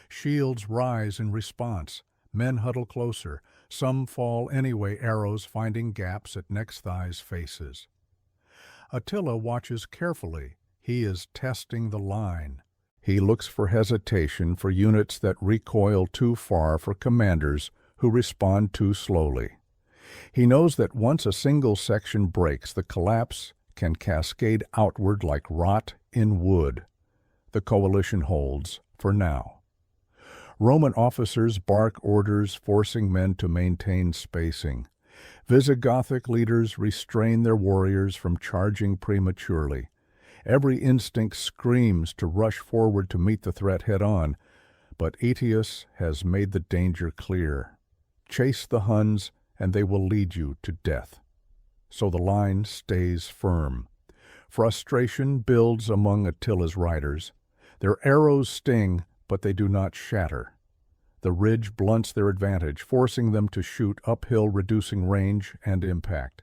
Shields rise in response. Men huddle closer. Some fall anyway, arrows finding gaps at next thighs' faces. Attila watches carefully. He is testing the line. He looks for hesitation, for units that recoil too far, for commanders who respond too slowly. He knows that once a single section breaks, the collapse can cascade outward like rot in wood. The coalition holds, for now. Roman officers bark orders, forcing men to maintain spacing. Visigothic leaders restrain their warriors from charging prematurely. Every instinct screams to rush forward to meet the threat head-on, but Aetius has made the danger clear. Chase the Huns, and they will lead you to death. So the line stays firm. Frustration builds among Attila's riders. Their arrows sting, but they do not shatter. The ridge blunts their advantage, forcing them to shoot uphill, reducing range and impact.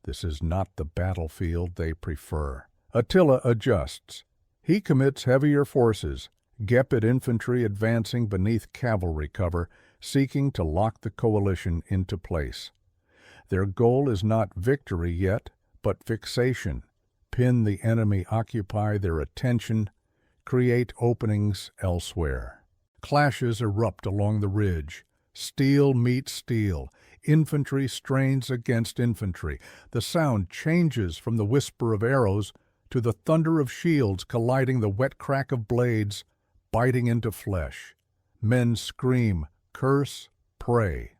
This is not the battlefield they prefer. Attila adjusts. He commits heavier forces, Gepid infantry advancing beneath cavalry cover, seeking to lock the coalition into place. Their goal is not victory yet, but fixation. Pin the enemy, occupy their attention, create openings elsewhere. Clashes erupt along the ridge. Steel meets steel. Infantry strains against infantry. The sound changes from the whisper of arrows to the thunder of shields colliding, the wet crack of blades biting into flesh. Men scream, curse, pray.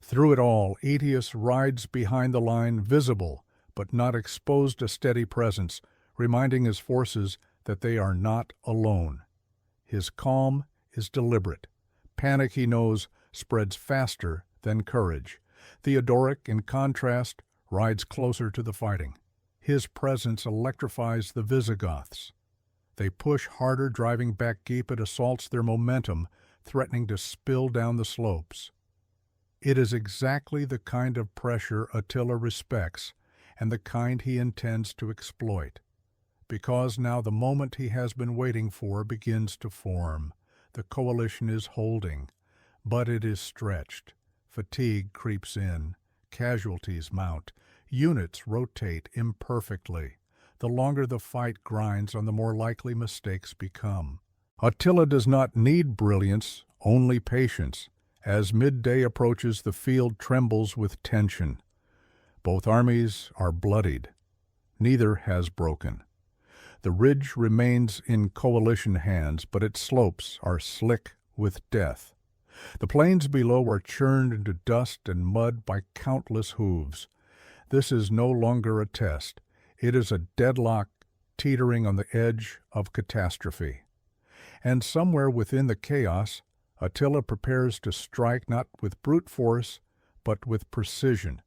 Through it all, Aetius rides behind the line, visible but not exposed, a steady presence, reminding his forces that they are not alone. His calm is deliberate. Panic, he knows, spreads faster than courage. Theodoric, in contrast, rides closer to the fighting. His presence electrifies the Visigoths. They push harder, driving back Gepid assaults, their momentum threatening to spill down the slopes. It is exactly the kind of pressure Attila respects and the kind he intends to exploit. Because now the moment he has been waiting for begins to form. The coalition is holding, but it is stretched. Fatigue creeps in. Casualties mount. Units rotate imperfectly. The longer the fight grinds on, the more likely mistakes become. Attila does not need brilliance, only patience. As midday approaches, the field trembles with tension. Both armies are bloodied. Neither has broken. The ridge remains in coalition hands, but its slopes are slick with death. The plains below are churned into dust and mud by countless hooves. This is no longer a test. It is a deadlock teetering on the edge of catastrophe. And somewhere within the chaos, Attila prepares to strike not with brute force, but with precision.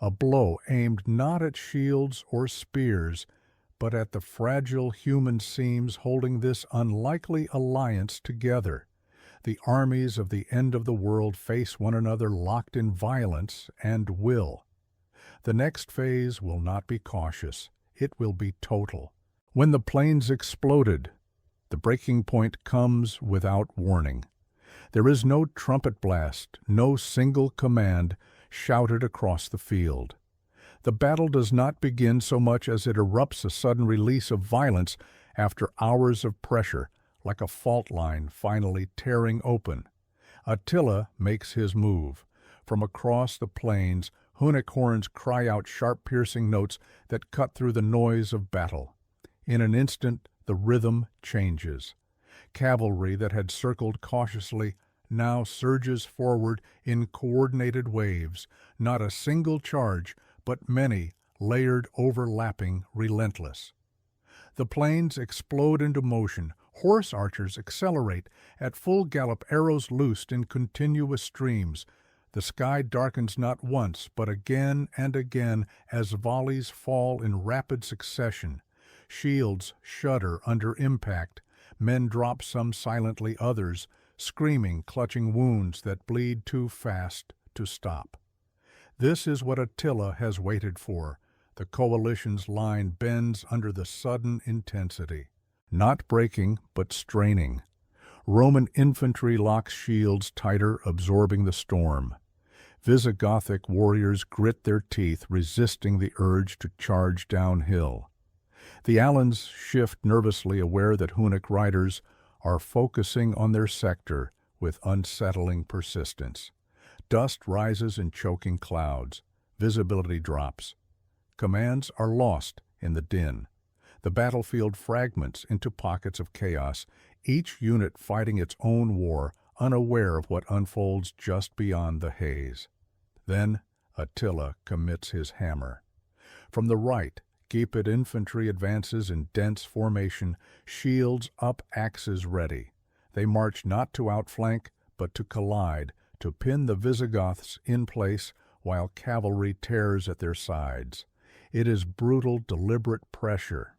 A blow aimed not at shields or spears, but at the fragile human seams holding this unlikely alliance together. The armies of the end of the world face one another, locked in violence and will. The next phase will not be cautious. It will be total. When the plains exploded, the breaking point comes without warning. There is no trumpet blast, no single command shouted across the field. The battle does not begin so much as it erupts, a sudden release of violence after hours of pressure, like a fault line finally tearing open. Attila makes his move. From across the plains, Hunnic horns cry out sharp, piercing notes that cut through the noise of battle. In an instant, the rhythm changes. Cavalry that had circled cautiously now surges forward in coordinated waves, not a single charge, but many, layered, overlapping, relentless. The plains explode into motion. Horse archers accelerate. At full gallop, arrows loosed in continuous streams. The sky darkens not once, but again and again as volleys fall in rapid succession. Shields shudder under impact. Men drop, some silently, others screaming, clutching wounds that bleed too fast to stop. This is what Attila has waited for. The coalition's line bends under the sudden intensity. Not breaking, but straining. Roman infantry locks shields tighter, absorbing the storm. Visigothic warriors grit their teeth, resisting the urge to charge downhill. The Alans shift nervously, aware that Hunnic riders are focusing on their sector with unsettling persistence. Dust rises in choking clouds. Visibility drops. Commands are lost in the din. The battlefield fragments into pockets of chaos, each unit fighting its own war, unaware of what unfolds just beyond the haze. Then Attila commits his hammer. From the right, Gepid infantry advances in dense formation, shields up, axes ready. They march not to outflank, but to collide, to pin the Visigoths in place while cavalry tears at their sides. It is brutal, deliberate pressure.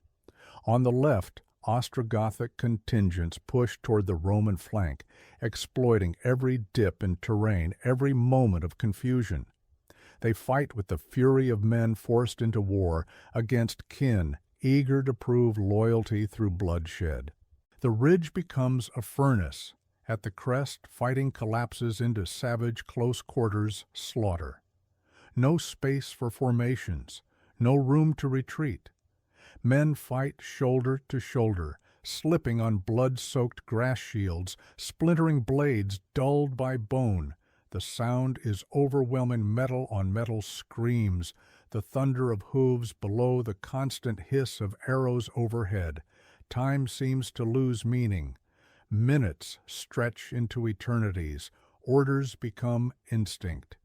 On the left, Ostrogothic contingents push toward the Roman flank, exploiting every dip in terrain, every moment of confusion. They fight with the fury of men forced into war against kin, eager to prove loyalty through bloodshed. The ridge becomes a furnace. At the crest, fighting collapses into savage close-quarters slaughter. No space for formations, no room to retreat. Men fight shoulder to shoulder, slipping on blood-soaked grass shields, splintering blades dulled by bone. The sound is overwhelming. Metal on metal screams, the thunder of hooves below, the constant hiss of arrows overhead. Time seems to lose meaning. Minutes stretch into eternities. Orders become instinct.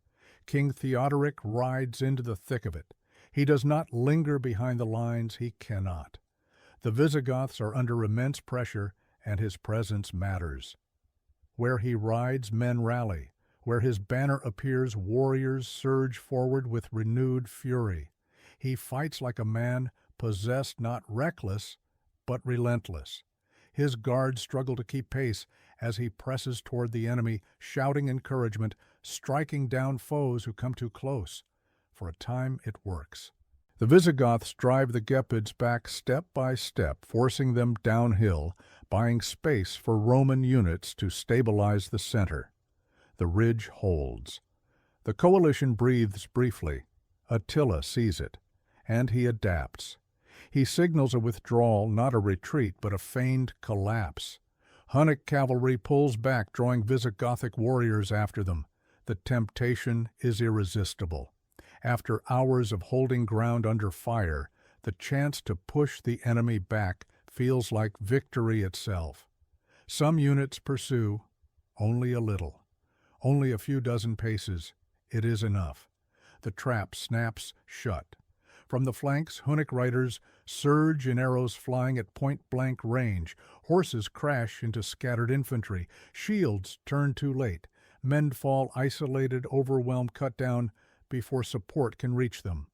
King Theodoric rides into the thick of it. He does not linger behind the lines. He cannot. The Visigoths are under immense pressure, and his presence matters. Where he rides, men rally. Where his banner appears, warriors surge forward with renewed fury. He fights like a man, possessed, not reckless, but relentless. His guards struggle to keep pace as he presses toward the enemy, shouting encouragement, striking down foes who come too close. For a time, it works. The Visigoths drive the Gepids back step by step, forcing them downhill, buying space for Roman units to stabilize the center. The ridge holds. The coalition breathes briefly. Attila sees it, and he adapts. He signals a withdrawal, not a retreat, but a feigned collapse. Hunnic cavalry pulls back, drawing Visigothic warriors after them. The temptation is irresistible. After hours of holding ground under fire, the chance to push the enemy back feels like victory itself. Some units pursue, only a little. Only a few dozen paces. It is enough. The trap snaps shut. From the flanks, Hunnic riders surge in arrows flying at point-blank range. Horses crash into scattered infantry. Shields turn too late. Men fall isolated, overwhelmed, cut down before support can reach them.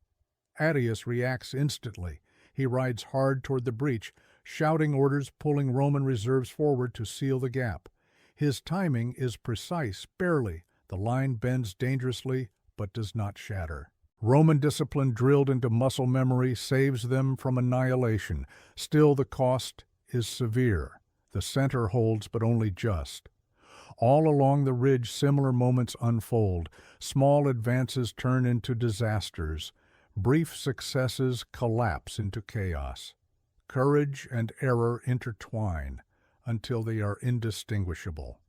Aetius reacts instantly. He rides hard toward the breach, shouting orders, pulling Roman reserves forward to seal the gap. His timing is precise, barely. The line bends dangerously, but does not shatter. Roman discipline drilled into muscle memory saves them from annihilation. Still, the cost is severe. The center holds, but only just. All along the ridge, similar moments unfold. Small advances turn into disasters. Brief successes collapse into chaos. Courage and error intertwine until they are indistinguishable.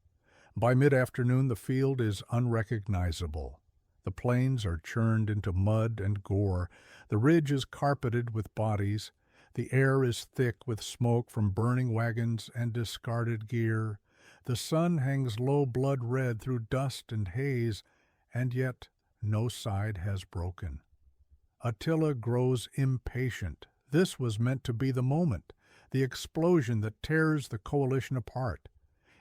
By mid-afternoon, the field is unrecognizable. The plains are churned into mud and gore. The ridge is carpeted with bodies. The air is thick with smoke from burning wagons and discarded gear. The sun hangs low, blood red through dust and haze, and yet no side has broken. Attila grows impatient. This was meant to be the moment, the explosion that tears the coalition apart.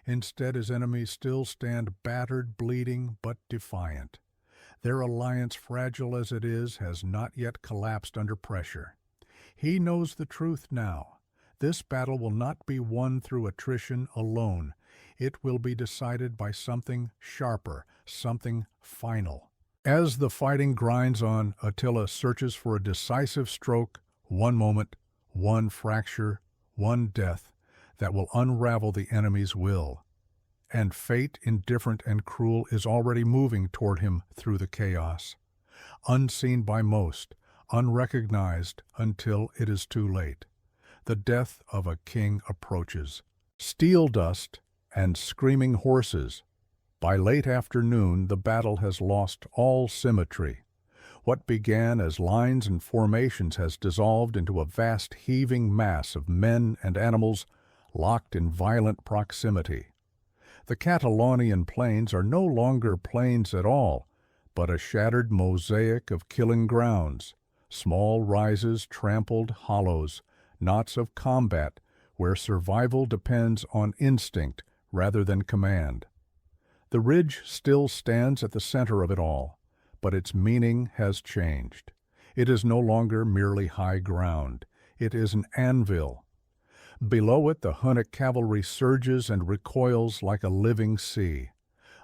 Instead, his enemies still stand battered, bleeding, but defiant. Their alliance, fragile as it is, has not yet collapsed under pressure. He knows the truth now. This battle will not be won through attrition alone. It will be decided by something sharper, something final. As the fighting grinds on, Attila searches for a decisive stroke, one moment, one fracture, one death. that will unravel the enemy's will. And fate, indifferent and cruel, is already moving toward him through the chaos. Unseen by most, unrecognized until it is too late. The death of a king approaches. Steel dust and screaming horses. By late afternoon, the battle has lost all symmetry. What began as lines and formations has dissolved into a vast heaving mass of men and animals locked in violent proximity. The Catalaunian Plains are no longer plains at all, but a shattered mosaic of killing grounds, small rises, trampled hollows, knots of combat where survival depends on instinct rather than command. The ridge still stands at the center of it all, but its meaning has changed. It is no longer merely high ground. It is an anvil. Below it, the Hunnic cavalry surges and recoils like a living sea.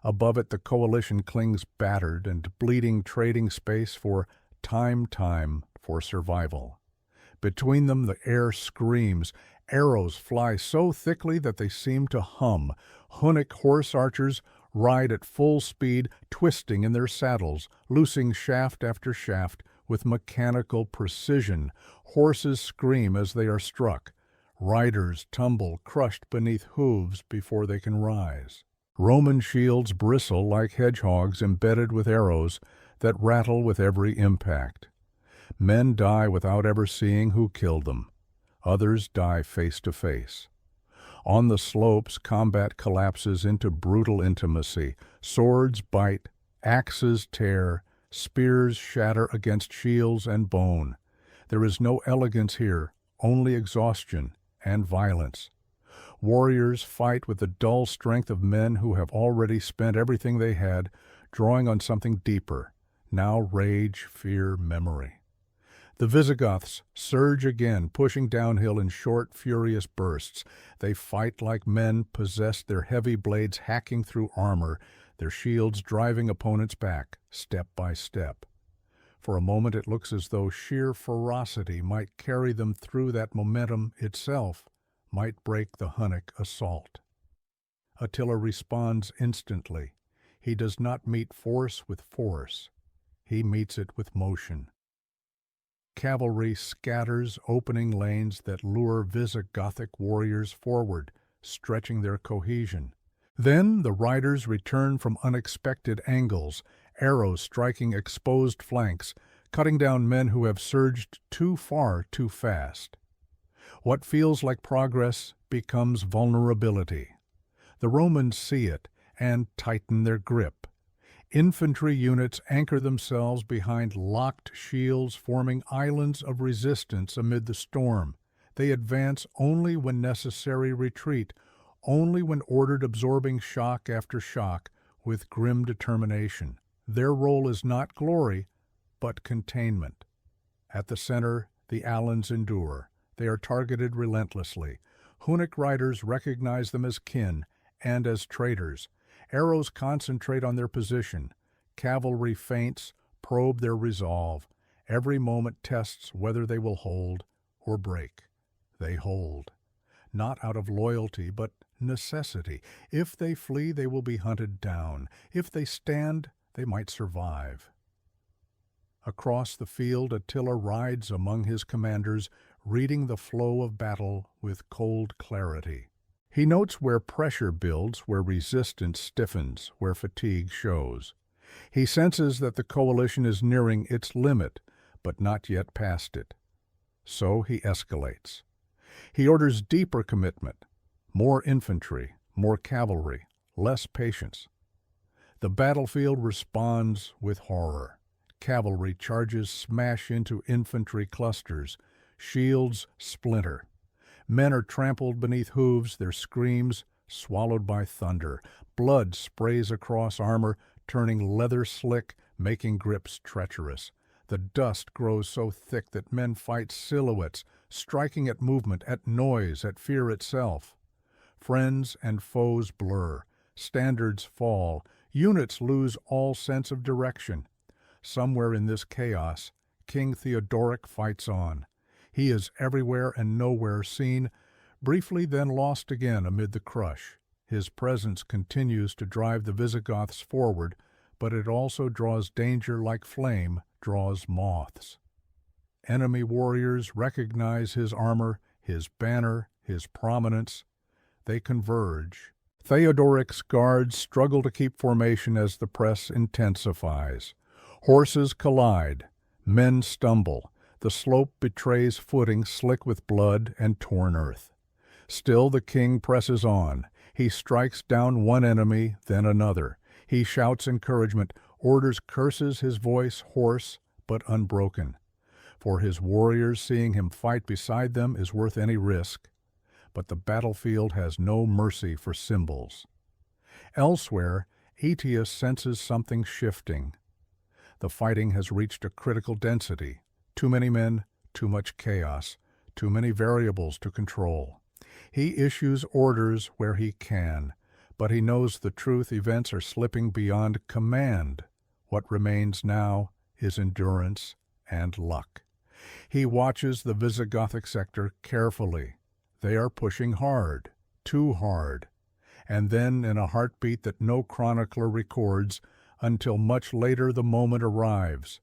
Above it, the coalition clings battered and bleeding, trading space for time for survival. Between them, the air screams. Arrows fly so thickly that they seem to hum. Hunnic horse archers ride at full speed, twisting in their saddles, loosing shaft after shaft with mechanical precision. Horses scream as they are struck. Riders tumble, crushed beneath hooves before they can rise. Roman shields bristle like hedgehogs embedded with arrows that rattle with every impact. Men die without ever seeing who killed them. Others die face to face. On the slopes, combat collapses into brutal intimacy. Swords bite, axes tear, spears shatter against shields and bone. There is no elegance here, only exhaustion and violence. Warriors fight with the dull strength of men who have already spent everything they had, drawing on something deeper, now rage, fear, memory. The Visigoths surge again, pushing downhill in short, furious bursts. They fight like men, possessed, their heavy blades hacking through armor, their shields driving opponents back, step by step. For a moment it looks as though sheer ferocity might carry them through, that momentum itself might break the Hunnic assault. Attila responds instantly. He does not meet force with force. He meets it with motion. Cavalry scatters, opening lanes that lure Visigothic warriors forward, stretching their cohesion. Then the riders return from unexpected angles, arrows striking exposed flanks, cutting down men who have surged too far too fast. What feels like progress becomes vulnerability. The Romans see it and tighten their grip. Infantry units anchor themselves behind locked shields, forming islands of resistance amid the storm. They advance only when necessary, retreat only when ordered, absorbing shock after shock with grim determination. Their role is not glory, but containment. At the center, the Alans endure. They are targeted relentlessly. Hunnic riders recognize them as kin and as traitors. Arrows concentrate on their position. Cavalry feints probe their resolve. Every moment tests whether they will hold or break. They hold, not out of loyalty, but necessity. If they flee, they will be hunted down. If they stand, they might survive. Across the field, Attila rides among his commanders, reading the flow of battle with cold clarity. He notes where pressure builds, where resistance stiffens, where fatigue shows. He senses that the coalition is nearing its limit, but not yet past it. So he escalates. He orders deeper commitment, more infantry, more cavalry, less patience. The battlefield responds with horror. Cavalry charges smash into infantry clusters. Shields splinter. Men are trampled beneath hooves, their screams swallowed by thunder. Blood sprays across armor, turning leather slick, making grips treacherous. The dust grows so thick that men fight silhouettes, striking at movement, at noise, at fear itself. Friends and foes blur. Standards fall. Units lose all sense of direction. Somewhere in this chaos, King Theodoric fights on. He is everywhere and nowhere seen, Briefly then lost again amid the crush, his presence continues to drive the Visigoths forward, but it also draws danger like flame draws moths. Enemy warriors recognize his armor, his banner, his prominence. They converge. Theodoric's guards struggle to keep formation as the press intensifies. Horses collide. Men stumble. The slope betrays footing slick with blood and torn earth. Still the king presses on. He strikes down one enemy, then another. He shouts encouragement, orders curses, his voice hoarse but unbroken. For his warriors, seeing him fight beside them is worth any risk. But the battlefield has no mercy for symbols. Elsewhere, Aetius senses something shifting. The fighting has reached a critical density. Too many men, too much chaos, too many variables to control. He issues orders where he can, but he knows the truth events are slipping beyond command. What remains now is endurance and luck. He watches the Visigothic sector carefully. They are pushing hard, too hard, and then in a heartbeat that no chronicler records, until much later the moment arrives.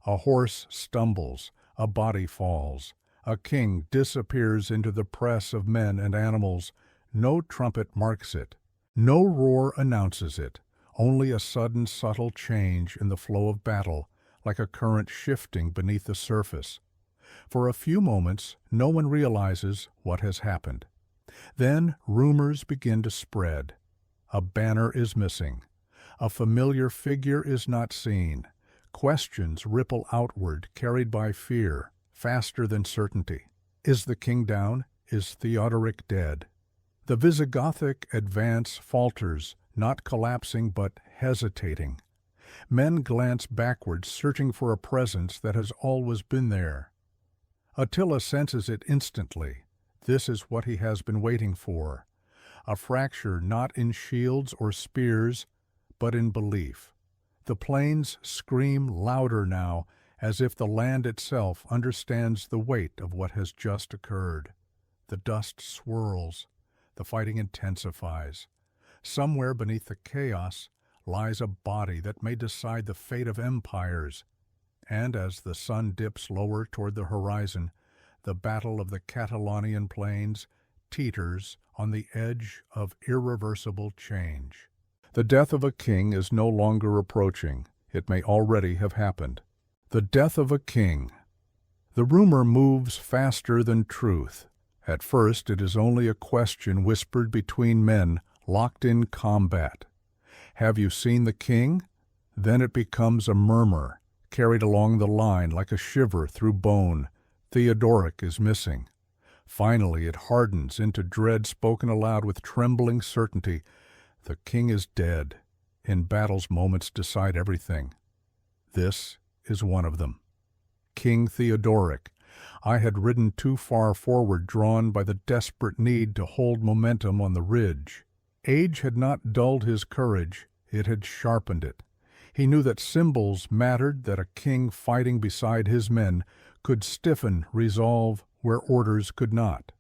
A horse stumbles, a body falls, a king disappears into the press of men and animals. No trumpet marks it, no roar announces it, only a sudden subtle change in the flow of battle, like a current shifting beneath the surface. For a few moments, no one realizes what has happened. Then rumors begin to spread. A banner is missing. A familiar figure is not seen. Questions ripple outward, carried by fear, faster than certainty. Is the king down? Is Theodoric dead? The Visigothic advance falters, not collapsing but hesitating. Men glance backwards, searching for a presence that has always been there. Attila senses it instantly. This is what he has been waiting for. A fracture not in shields or spears, but in belief. The plains scream louder now, as if the land itself understands the weight of what has just occurred. The dust swirls. The fighting intensifies. Somewhere beneath the chaos lies a body that may decide the fate of empires. And as the sun dips lower toward the horizon, the battle of the Catalaunian Plains teeters on the edge of irreversible change. The death of a king is no longer approaching. It may already have happened. The death of a king. The rumor moves faster than truth. At first it is only a question whispered between men locked in combat. Have you seen the king? Then it becomes a murmur, carried along the line like a shiver through bone. Theodoric is missing. Finally it hardens into dread spoken aloud with trembling certainty. The king is dead. In battles moments decide everything. This is one of them. King Theodoric. I had ridden too far forward, drawn by the desperate need to hold momentum on the ridge. Age had not dulled his courage, it had sharpened it. He knew that symbols mattered, that a king fighting beside his men could stiffen resolve where orders could not.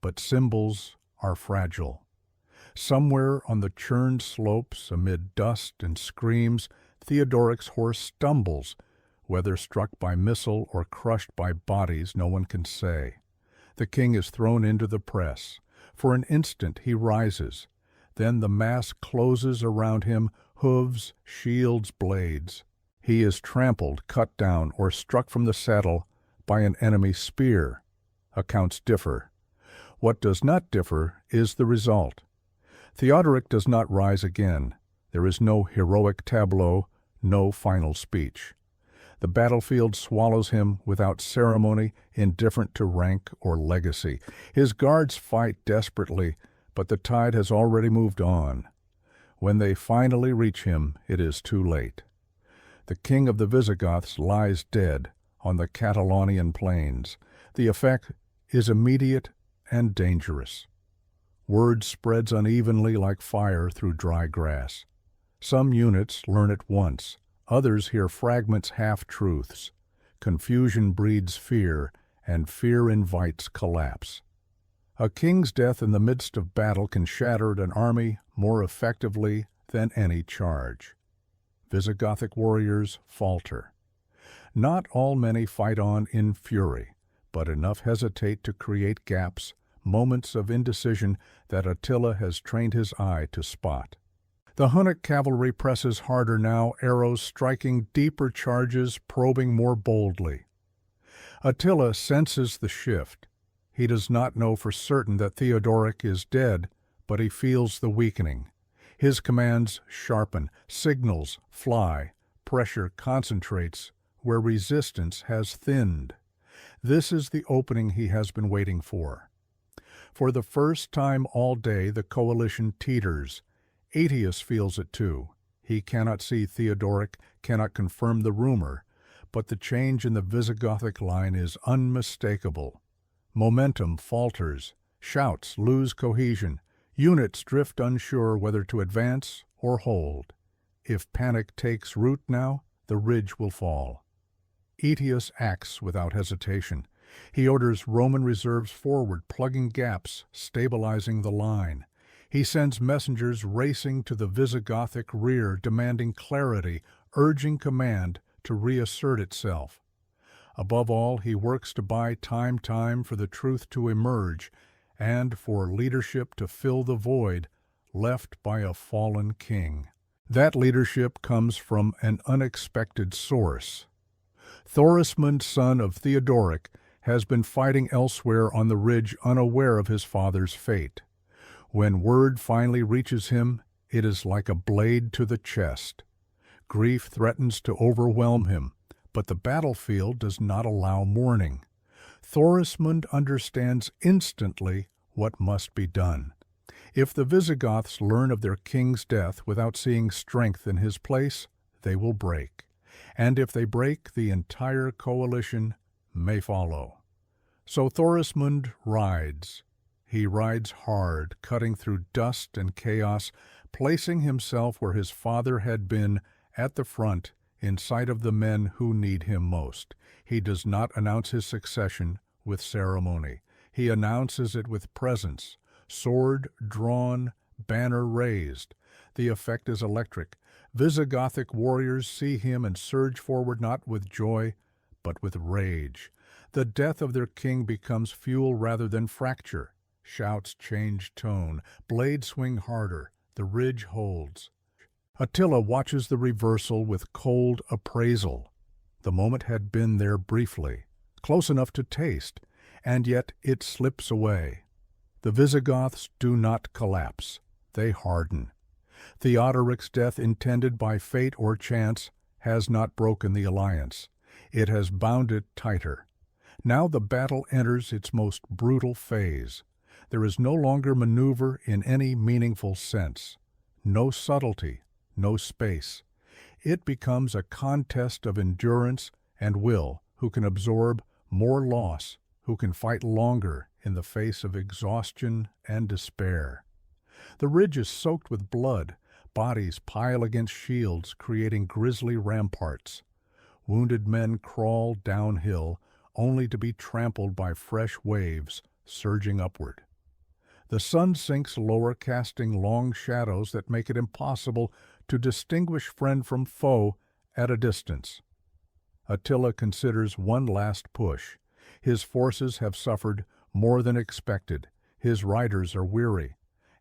But symbols are fragile. Somewhere on the churned slopes, amid dust and screams, Theodoric's horse stumbles. Whether struck by missile or crushed by bodies, no one can say. The king is thrown into the press. For an instant he rises. Then the mass closes around him, hooves, shields, blades. He is trampled, cut down, or struck from the saddle by an enemy spear. Accounts differ. What does not differ is the result. Theodoric does not rise again. There is no heroic tableau, no final speech. The battlefield swallows him without ceremony, indifferent to rank or legacy. His guards fight desperately, but the tide has already moved on. When they finally reach him, it is too late. The king of the Visigoths lies dead on the Catalaunian Plains. The effect is immediate and dangerous. Word spreads unevenly like fire through dry grass. Some units learn at once. Others hear fragments, half-truths. Confusion breeds fear, and fear invites collapse. A king's death in the midst of battle can shatter an army more effectively than any charge. Visigothic warriors falter. Not all many fight on in fury, but enough hesitate to create gaps, moments of indecision that Attila has trained his eye to spot. The Hunnic cavalry presses harder now, arrows striking deeper charges, probing more boldly. Attila senses the shift. He does not know for certain that Theodoric is dead, but he feels the weakening. His commands sharpen, signals fly, pressure concentrates where resistance has thinned. This is the opening he has been waiting for. For the first time all day, the coalition teeters. Aetius feels it too. He cannot see Theodoric, cannot confirm the rumor, but the change in the Visigothic line is unmistakable. Momentum falters, shouts lose cohesion, units drift unsure whether to advance or hold. If panic takes root now, the ridge will fall. Aetius acts without hesitation. He orders Roman reserves forward, plugging gaps, stabilizing the line. He sends messengers racing to the Visigothic rear, demanding clarity, urging command to reassert itself. Above all, he works to buy time for the truth to emerge and for leadership to fill the void left by a fallen king. That leadership comes from an unexpected source. Thorismund, son of Theodoric, has been fighting elsewhere on the ridge, unaware of his father's fate. When word finally reaches him, it is like a blade to the chest. Grief threatens to overwhelm him, but the battlefield does not allow mourning. Thorismund understands instantly what must be done. If the Visigoths learn of their king's death without seeing strength in his place, they will break. And if they break, the entire coalition may follow. So Thorismund rides. He rides hard, cutting through dust and chaos, placing himself where his father had been, at the front, in sight of the men who need him most. He does not announce his succession with ceremony. He announces it with presence, sword drawn, banner raised. The effect is electric. Visigothic warriors see him and surge forward not with joy, but with rage. The death of their king becomes fuel rather than fracture. Shouts change tone, blades swing harder, the ridge holds. Attila watches the reversal with cold appraisal. The moment had been there briefly, close enough to taste, and yet it slips away. The Visigoths do not collapse, they harden. Theodoric's death, intended by fate or chance, has not broken the alliance. It has bound it tighter. Now the battle enters its most brutal phase. There is no longer maneuver in any meaningful sense. No subtlety, no space. It becomes a contest of endurance and will, who can absorb more loss, who can fight longer in the face of exhaustion and despair. The ridge is soaked with blood. Bodies pile against shields, creating grisly ramparts. Wounded men crawl downhill, only to be trampled by fresh waves surging upward. The sun sinks lower, casting long shadows that make it impossible to distinguish friend from foe at a distance. Attila considers one last push. His forces have suffered more than expected. His riders are weary.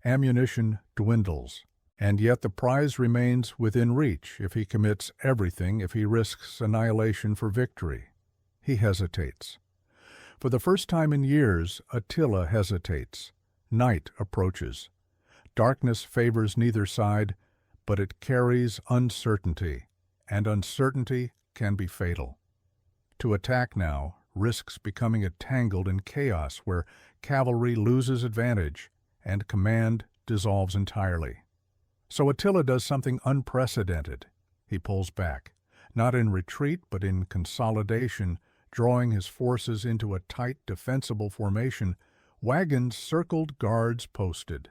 Ammunition dwindles. And yet the prize remains within reach if he commits everything, if he risks annihilation for victory. He hesitates. For the first time in years, Attila hesitates. Night approaches. Darkness favors neither side, but it carries uncertainty, and uncertainty can be fatal. To attack now risks becoming entangled in chaos where cavalry loses advantage and command dissolves entirely. So Attila does something unprecedented. He pulls back, not in retreat but in consolidation, drawing his forces into a tight, defensible formation. Wagons circled, guards posted.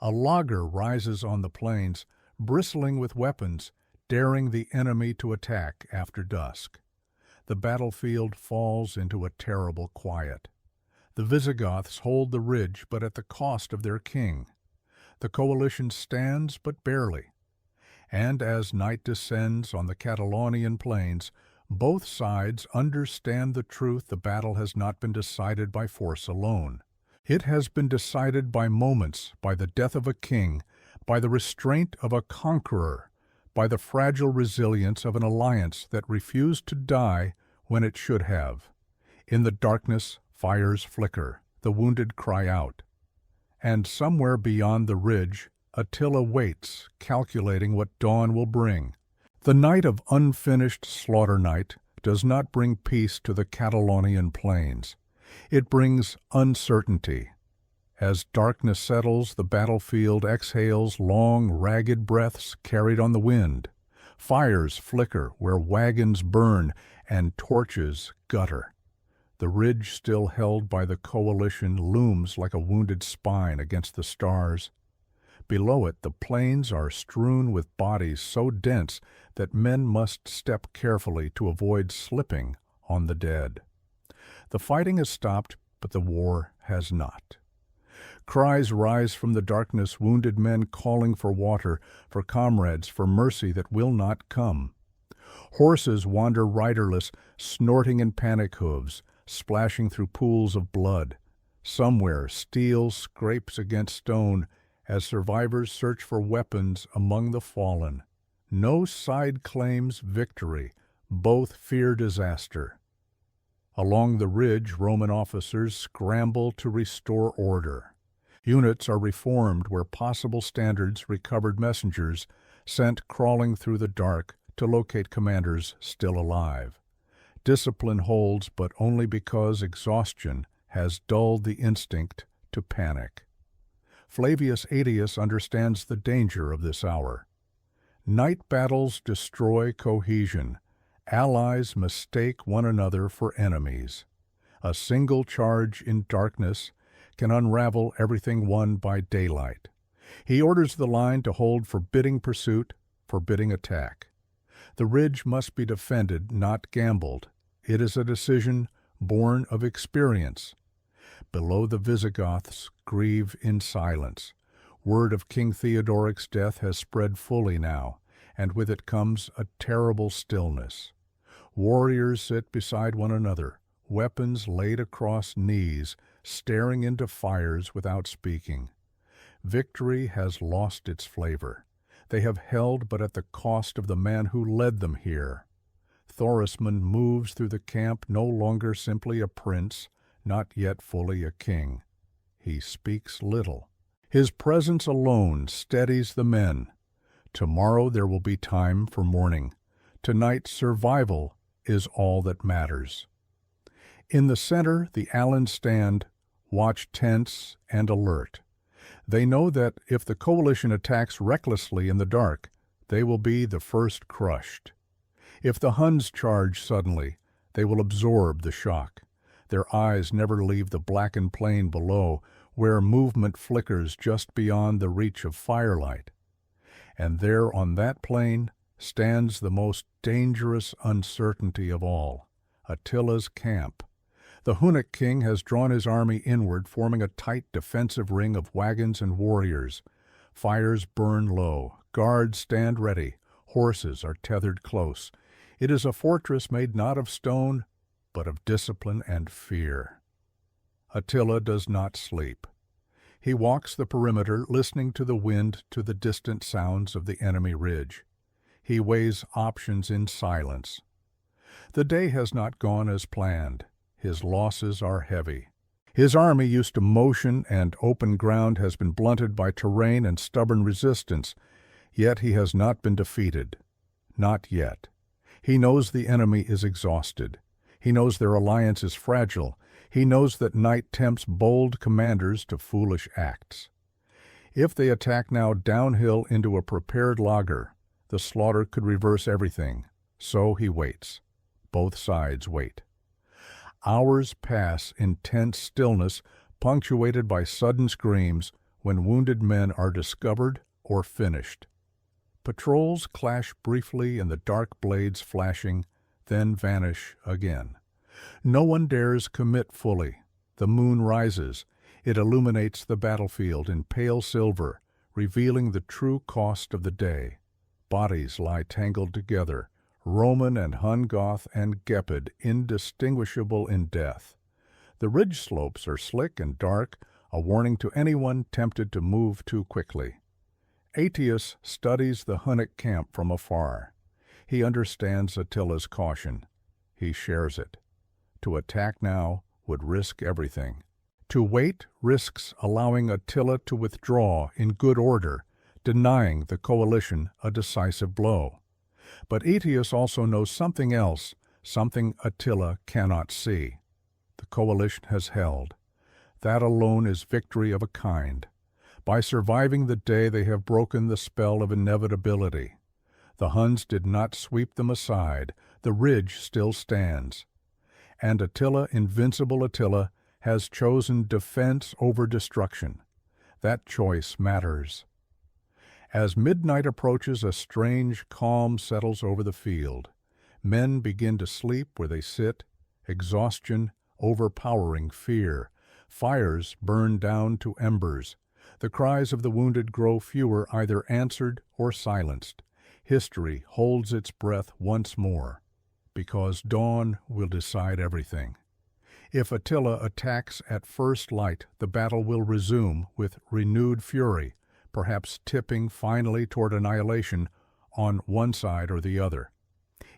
A laager rises on the plains, bristling with weapons, daring the enemy to attack after dusk. The battlefield falls into a terrible quiet. The Visigoths hold the ridge, but at the cost of their king. The coalition stands, but barely. And as night descends on the Catalaunian Plains, both sides understand the truth the battle has not been decided by force alone. It has been decided by moments, by the death of a king, by the restraint of a conqueror, by the fragile resilience of an alliance that refused to die when it should have. In the darkness, fires flicker, the wounded cry out. And somewhere beyond the ridge, Attila waits, calculating what dawn will bring. The night of unfinished slaughter night does not bring peace to the Catalaunian Plains. It brings uncertainty. As darkness settles, the battlefield exhales long, ragged breaths carried on the wind. Fires flicker where wagons burn and torches gutter. The ridge still held by the coalition looms like a wounded spine against the stars. Below it, the plains are strewn with bodies so dense that men must step carefully to avoid slipping on the dead. The fighting has stopped, but the war has not. Cries rise from the darkness, wounded men calling for water, for comrades, for mercy that will not come. Horses wander riderless, snorting in panic hooves, splashing through pools of blood. Somewhere steel scrapes against stone as survivors search for weapons among the fallen. No side claims victory, both fear disaster. Along the ridge, Roman officers scramble to restore order. Units are reformed where possible standards recovered messengers sent crawling through the dark to locate commanders still alive. Discipline holds, but only because exhaustion has dulled the instinct to panic. Flavius Aetius understands the danger of this hour. Night battles destroy cohesion. Allies mistake one another for enemies. A single charge in darkness can unravel everything won by daylight. He orders the line to hold forbidding pursuit, forbidding attack. The ridge must be defended, not gambled. It is a decision born of experience. Below, the Visigoths grieve in silence. Word of King Theodoric's death has spread fully now, and with it comes a terrible stillness. Warriors sit beside one another, weapons laid across knees, staring into fires without speaking. Victory has lost its flavor. They have held, but at the cost of the man who led them here. Thorismund moves through the camp, no longer simply a prince, not yet fully a king. He speaks little. His presence alone steadies the men. Tomorrow there will be time for mourning. Tonight survival is all that matters. In the center, the Alans stand, watch tense and alert. They know that if the coalition attacks recklessly in the dark, they will be the first crushed. If the Huns charge suddenly, they will absorb the shock. Their eyes never leave the blackened plain below, where movement flickers just beyond the reach of firelight. And there on that plain stands the most dangerous uncertainty of all, Attila's camp. The Hunnic king has drawn his army inward, forming a tight defensive ring of wagons and warriors. Fires burn low, guards stand ready, horses are tethered close. It is a fortress made not of stone, but of discipline and fear. Attila does not sleep. He walks the perimeter, listening to the wind, to the distant sounds of the enemy ridge. He weighs options in silence. The day has not gone as planned. His losses are heavy. His army, used to motion and open ground, has been blunted by terrain and stubborn resistance, yet he has not been defeated. Not yet. He knows the enemy is exhausted. He knows their alliance is fragile. He knows that night tempts bold commanders to foolish acts. If they attack now downhill into a prepared laager, the slaughter could reverse everything. So he waits. Both sides wait. Hours pass in tense stillness, punctuated by sudden screams when wounded men are discovered or finished. Patrols clash briefly in the dark blades flashing, then vanish again. No one dares commit fully. The moon rises. It illuminates the battlefield in pale silver, revealing the true cost of the day. Bodies lie tangled together, Roman and Hun, Goth and Gepid, indistinguishable in death. The ridge slopes are slick and dark, a warning to anyone tempted to move too quickly. Aetius studies the Hunnic camp from afar. He understands Attila's caution. He shares it. To attack now would risk everything. To wait risks allowing Attila to withdraw in good order, denying the coalition a decisive blow. But Aetius also knows something else, something Attila cannot see. The coalition has held. That alone is victory of a kind. By surviving the day, they have broken the spell of inevitability. The Huns did not sweep them aside. The ridge still stands. And Attila, invincible Attila, has chosen defense over destruction. That choice matters. As midnight approaches, a strange calm settles over the field. Men begin to sleep where they sit, exhaustion overpowering fear. Fires burn down to embers. The cries of the wounded grow fewer, either answered or silenced. History holds its breath once more, because dawn will decide everything. If Attila attacks at first light, the battle will resume with renewed fury, perhaps tipping finally toward annihilation on one side or the other.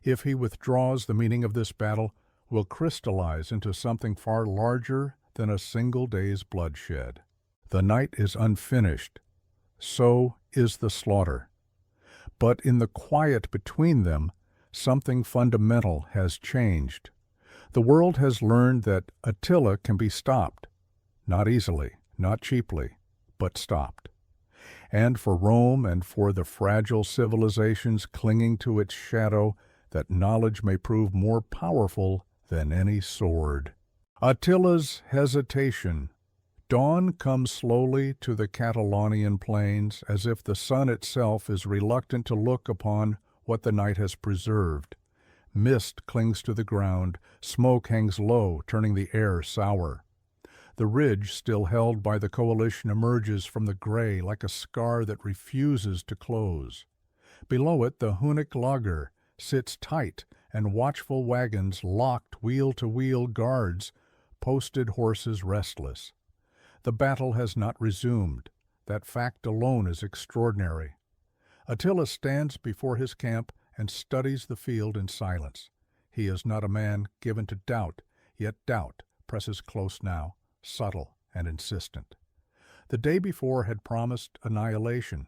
If he withdraws, the meaning of this battle will crystallize into something far larger than a single day's bloodshed. The night is unfinished. So is the slaughter. But in the quiet between them, something fundamental has changed. The world has learned that Attila can be stopped. Not easily, not cheaply, but stopped. And for Rome and for the fragile civilizations clinging to its shadow, that knowledge may prove more powerful than any sword. Attila's hesitation. Dawn comes slowly to the Catalaunian Plains, as if the sun itself is reluctant to look upon what the night has preserved. Mist clings to the ground, smoke hangs low, turning the air sour. The ridge, still held by the coalition, emerges from the gray like a scar that refuses to close. Below it, the Hunnic lager sits tight, and watchful wagons, locked wheel-to-wheel guards, posted horses restless. The battle has not resumed. That fact alone is extraordinary. Attila stands before his camp and studies the field in silence. He is not a man given to doubt, yet doubt presses close now, subtle and insistent. The day before had promised annihilation.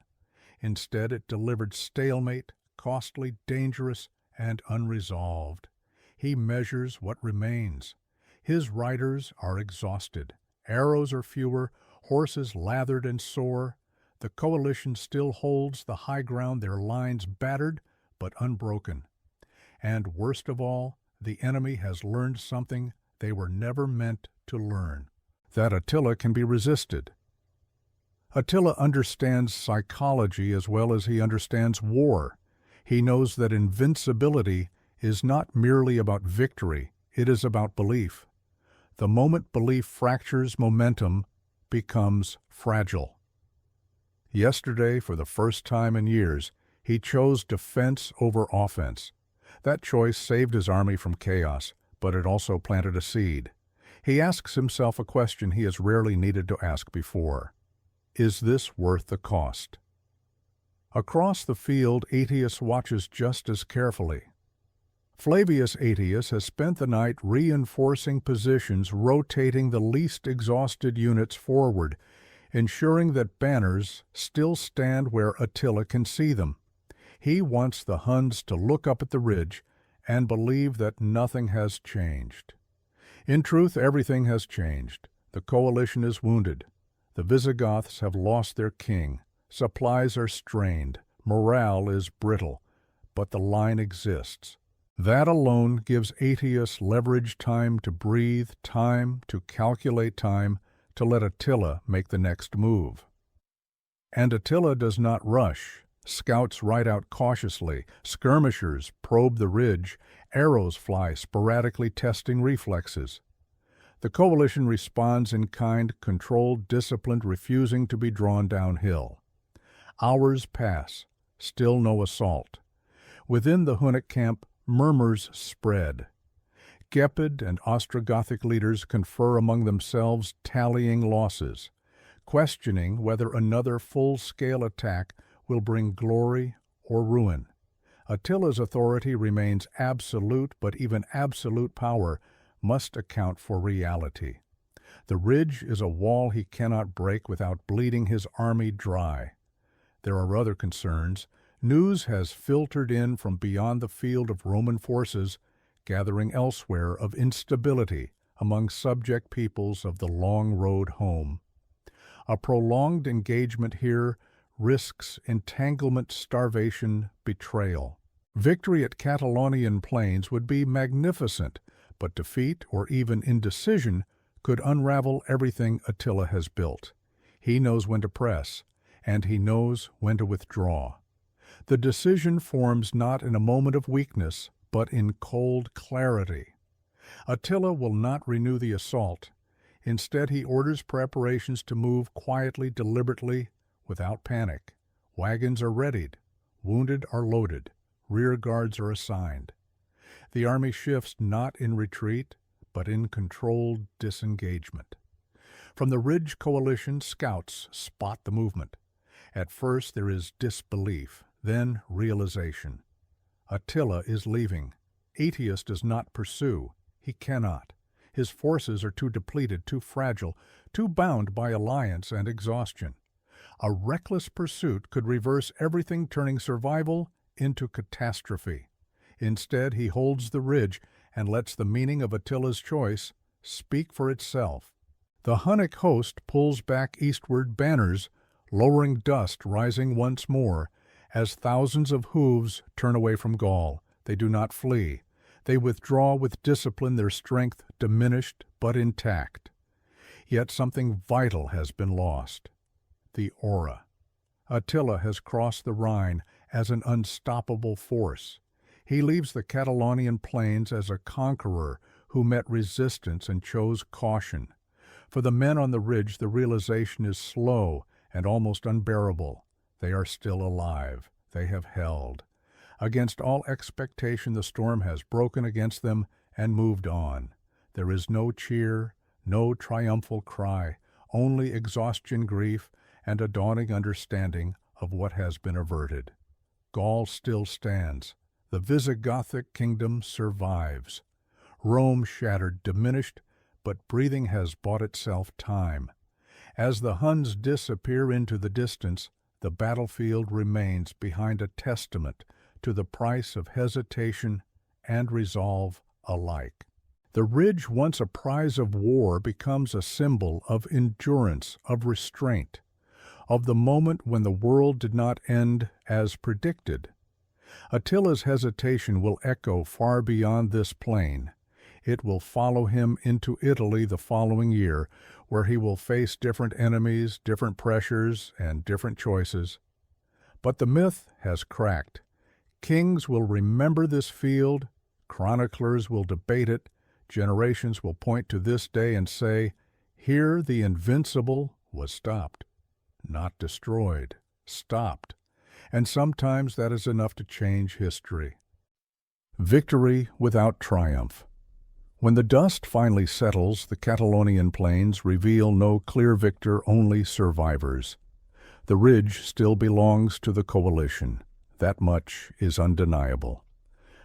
Instead, it delivered stalemate, costly, dangerous, and unresolved. He measures what remains. His riders are exhausted. Arrows are fewer, horses lathered and sore. The coalition still holds the high ground, their lines battered but unbroken. And worst of all, the enemy has learned something they were never meant to learn, that Attila can be resisted. Attila understands psychology as well as he understands war. He knows that invincibility is not merely about victory, it is about belief. The moment belief fractures, momentum becomes fragile. Yesterday, for the first time in years, he chose defense over offense. That choice saved his army from chaos, but it also planted a seed. He asks himself a question he has rarely needed to ask before. Is this worth the cost? Across the field, Aetius watches just as carefully. Flavius Aetius has spent the night reinforcing positions, rotating the least exhausted units forward, ensuring that banners still stand where Attila can see them. He wants the Huns to look up at the ridge and believe that nothing has changed. In truth, everything has changed. The coalition is wounded. The Visigoths have lost their king. Supplies are strained. Morale is brittle. But the line exists. That alone gives Aetius leverage, time to breathe, time to calculate, time to let Attila make the next move. And Attila does not rush. Scouts ride out cautiously. Skirmishers probe the ridge. Arrows fly sporadically, testing reflexes. The coalition responds in kind, controlled, disciplined, refusing to be drawn downhill. Hours pass, still no assault. Within the Hunnic camp, murmurs spread. Gepid and Ostrogothic leaders confer among themselves, tallying losses, questioning whether another full-scale attack will bring glory or ruin. Attila's authority remains absolute, but even absolute power must account for reality. The ridge is a wall he cannot break without bleeding his army dry. There are other concerns. News has filtered in from beyond the field of Roman forces, gathering elsewhere, of instability among subject peoples of the long road home. A prolonged engagement here risks entanglement, starvation, betrayal. Victory at Catalaunian Plains would be magnificent, but defeat or even indecision could unravel everything Attila has built. He knows when to press, and he knows when to withdraw. The decision forms not in a moment of weakness, but in cold clarity. Attila will not renew the assault. Instead, he orders preparations to move quietly, deliberately, without panic. Wagons are readied, wounded are loaded, rear guards are assigned. The army shifts not in retreat, but in controlled disengagement. From the ridge coalition, scouts spot the movement. At first there is disbelief, then realization. Attila is leaving. Aetius does not pursue. He cannot. His forces are too depleted, too fragile, too bound by alliance and exhaustion. A reckless pursuit could reverse everything, turning survival into catastrophe. Instead, he holds the ridge and lets the meaning of Attila's choice speak for itself. The Hunnic host pulls back eastward, banners lowering, dust rising once more, as thousands of hooves turn away from Gaul. They do not flee. They withdraw with discipline, their strength diminished but intact. Yet something vital has been lost. The aura. Attila has crossed the Rhine as an unstoppable force. He leaves the Catalaunian Plains as a conqueror who met resistance and chose caution. For the men on the ridge, the realization is slow and almost unbearable. They are still alive. They have held. Against all expectation, the storm has broken against them and moved on. There is no cheer, no triumphal cry, only exhaustion, grief, and a dawning understanding of what has been averted. Gaul still stands. The Visigothic kingdom survives. Rome shattered, diminished, but breathing has bought itself time. As the Huns disappear into the distance, the battlefield remains behind a testament to the price of hesitation and resolve alike. The ridge, once a prize of war, becomes a symbol of endurance, of restraint, of the moment when the world did not end as predicted. Attila's hesitation will echo far beyond this plain. It will follow him into Italy the following year, where he will face different enemies, different pressures, and different choices. But the myth has cracked. Kings will remember this field, chroniclers will debate it, generations will point to this day and say, here the invincible was stopped, not destroyed, stopped. And sometimes that is enough to change history. Victory without triumph. When the dust finally settles, the Catalaunian Plains reveal no clear victor, only survivors. The ridge still belongs to the coalition. That much is undeniable.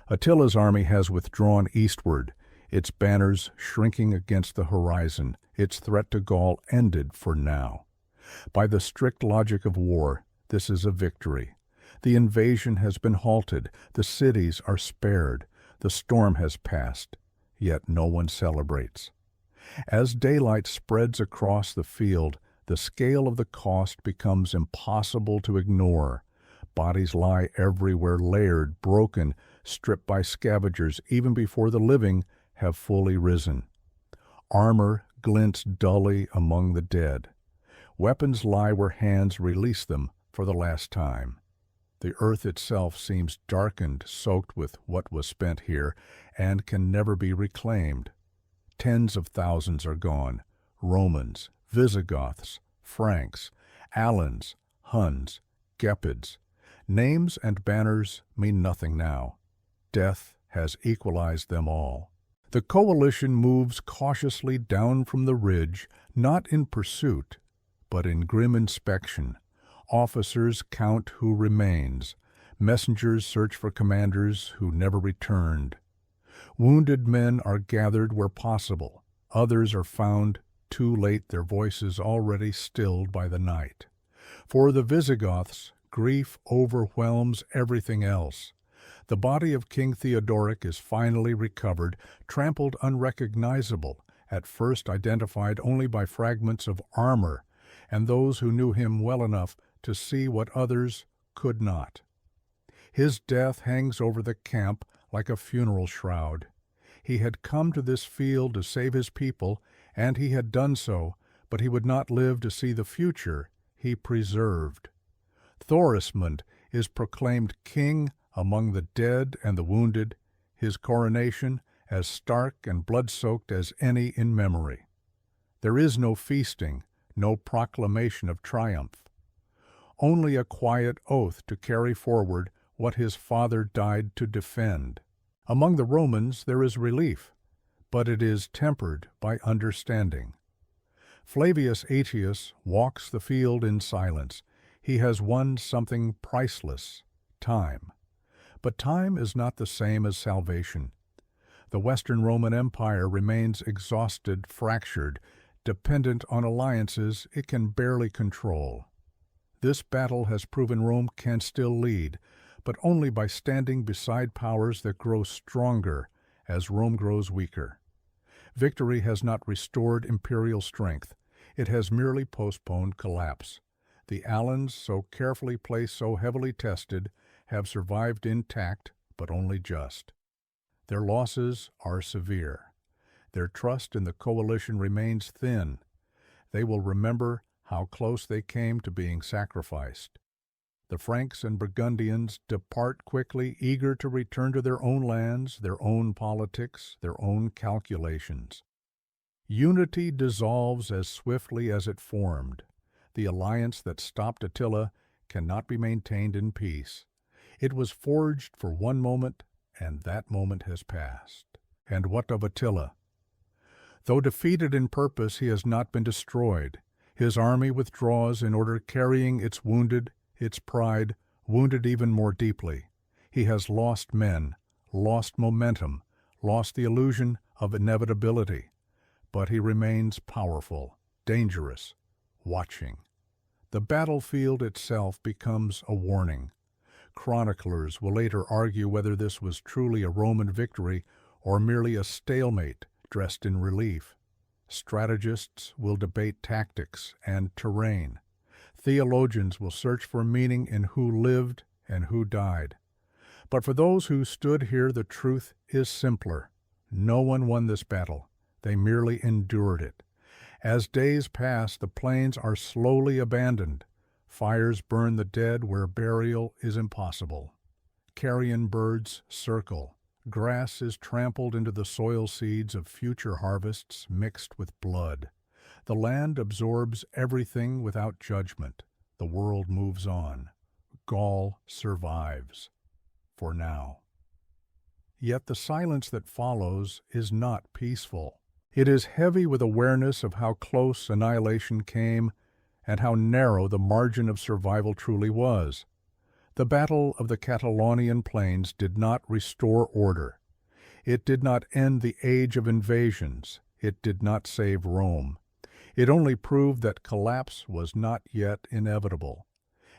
Attila's army has withdrawn eastward, its banners shrinking against the horizon, its threat to Gaul ended for now. By the strict logic of war, this is a victory. The invasion has been halted, the cities are spared, the storm has passed, yet no one celebrates. As daylight spreads across the field, the scale of the cost becomes impossible to ignore. Bodies lie everywhere, layered, broken, stripped by scavengers even before the living have fully risen. Armor glints dully among the dead. Weapons lie where hands release them for the last time. The earth itself seems darkened, soaked with what was spent here, and can never be reclaimed. Tens of thousands are gone. Romans, Visigoths, Franks, Alans, Huns, Gepids. Names and banners mean nothing now. Death has equalized them all. The coalition moves cautiously down from the ridge, not in pursuit, but in grim inspection. Officers count who remains. Messengers search for commanders who never returned. Wounded men are gathered where possible. Others are found too late, their voices already stilled by the night. For the Visigoths, grief overwhelms everything else. The body of King Theodoric is finally recovered, trampled unrecognizable, at first identified only by fragments of armor, and those who knew him well enough to see what others could not. His death hangs over the camp like a funeral shroud. He had come to this field to save his people, and he had done so, but he would not live to see the future he preserved. Thorismund is proclaimed king among the dead and the wounded, his coronation as stark and blood-soaked as any in memory. There is no feasting, no proclamation of triumph. Only a quiet oath to carry forward what his father died to defend. Among the Romans there is relief, but it is tempered by understanding. Flavius Aetius walks the field in silence. He has won something priceless, time. But time is not the same as salvation. The Western Roman Empire remains exhausted, fractured, dependent on alliances it can barely control. This battle has proven Rome can still lead, but only by standing beside powers that grow stronger as Rome grows weaker. Victory has not restored imperial strength. It has merely postponed collapse. The Alans, so carefully placed, so heavily tested, have survived intact, but only just. Their losses are severe. Their trust in the coalition remains thin. They will remember how close they came to being sacrificed. The Franks and Burgundians depart quickly, eager to return to their own lands, their own politics, their own calculations. Unity dissolves as swiftly as it formed. The alliance that stopped Attila cannot be maintained in peace. It was forged for one moment, and that moment has passed. And what of Attila? Though defeated in purpose, he has not been destroyed. His army withdraws in order, carrying its wounded, its pride, wounded even more deeply. He has lost men, lost momentum, lost the illusion of inevitability. But he remains powerful, dangerous, watching. The battlefield itself becomes a warning. Chroniclers will later argue whether this was truly a Roman victory or merely a stalemate dressed in relief. Strategists will debate tactics and terrain. Theologians will search for meaning in who lived and who died. But for those who stood here, the truth is simpler. No one won this battle. They merely endured it. As days pass, the plains are slowly abandoned. Fires burn the dead where burial is impossible. Carrion birds circle. Grass is trampled into the soil seeds of future harvests mixed with blood. The land absorbs everything without judgment. The world moves on. Gaul survives. For now. Yet the silence that follows is not peaceful. It is heavy with awareness of how close annihilation came and how narrow the margin of survival truly was. The Battle of the Catalaunian Plains did not restore order. It did not end the age of invasions. It did not save Rome. It only proved that collapse was not yet inevitable.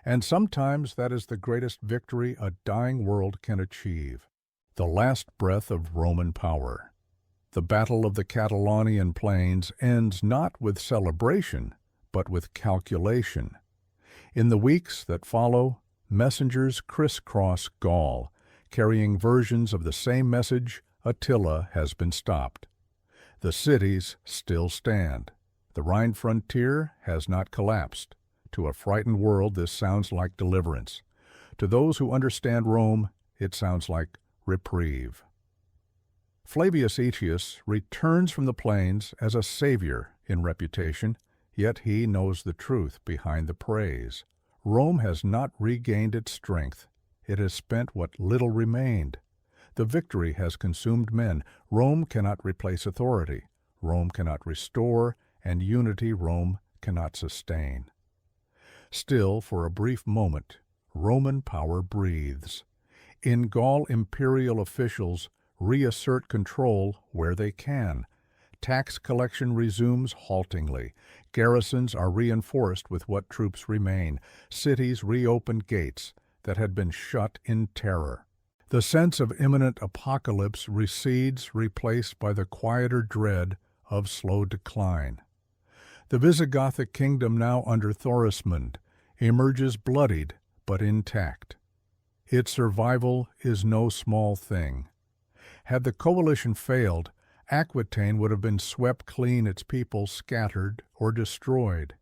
And sometimes that is the greatest victory a dying world can achieve. The last breath of Roman power. The Battle of the Catalaunian Plains ends not with celebration, but with calculation. In the weeks that follow, messengers crisscross Gaul, carrying versions of the same message: Attila has been stopped. The cities still stand. The Rhine frontier has not collapsed. To a frightened world, this sounds like deliverance. To those who understand Rome, it sounds like reprieve. Flavius Aetius returns from the plains as a savior in reputation, yet he knows the truth behind the praise. Rome has not regained its strength. It has spent what little remained. The victory has consumed men. Rome cannot replace authority. Rome cannot restore, and unity Rome cannot sustain. Still, for a brief moment, Roman power breathes. In Gaul, imperial officials reassert control where they can. Tax collection resumes haltingly. Garrisons are reinforced with what troops remain. Cities reopen gates that had been shut in terror. The sense of imminent apocalypse recedes, replaced by the quieter dread of slow decline. The Visigothic kingdom, now under Thorismund, emerges bloodied but intact. Its survival is no small thing. Had the coalition failed, Aquitaine would have been swept clean, its people scattered or destroyed.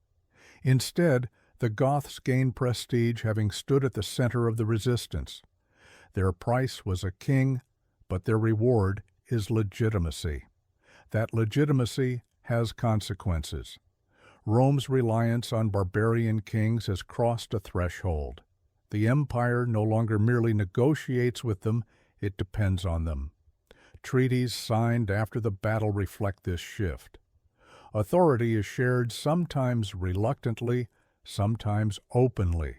Instead, the Goths gained prestige, having stood at the center of the resistance. Their price was a king, but their reward is legitimacy. That legitimacy has consequences. Rome's reliance on barbarian kings has crossed a threshold. The empire no longer merely negotiates with them, it depends on them. Treaties signed after the battle reflect this shift. Authority is shared sometimes reluctantly, sometimes openly.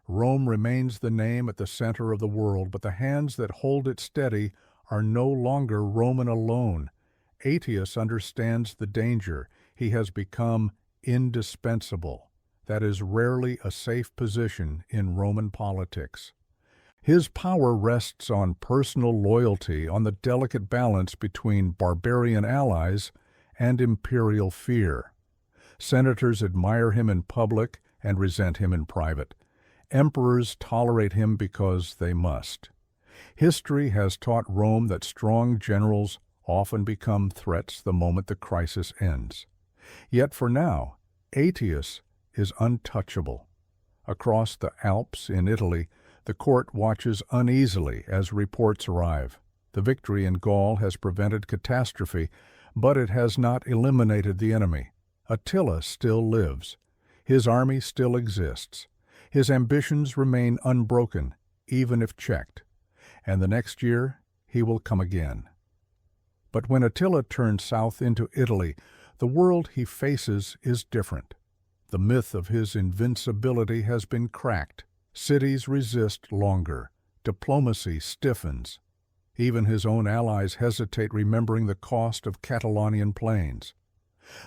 Rome remains the name at the center of the world, but the hands that hold it steady are no longer Roman alone. Aetius understands the danger. He has become indispensable. That is rarely a safe position in Roman politics. His power rests on personal loyalty, on the delicate balance between barbarian allies and imperial fear. Senators admire him in public and resent him in private. Emperors tolerate him because they must. History has taught Rome that strong generals often become threats the moment the crisis ends. Yet for now, Aetius is untouchable. Across the Alps in Italy, the court watches uneasily as reports arrive. The victory in Gaul has prevented catastrophe, but it has not eliminated the enemy. Attila still lives. His army still exists. His ambitions remain unbroken, even if checked. And the next year, he will come again. But when Attila turns south into Italy, the world he faces is different. The myth of his invincibility has been cracked. Cities resist longer. Diplomacy stiffens. Even his own allies hesitate, remembering the cost of Catalaunian Plains.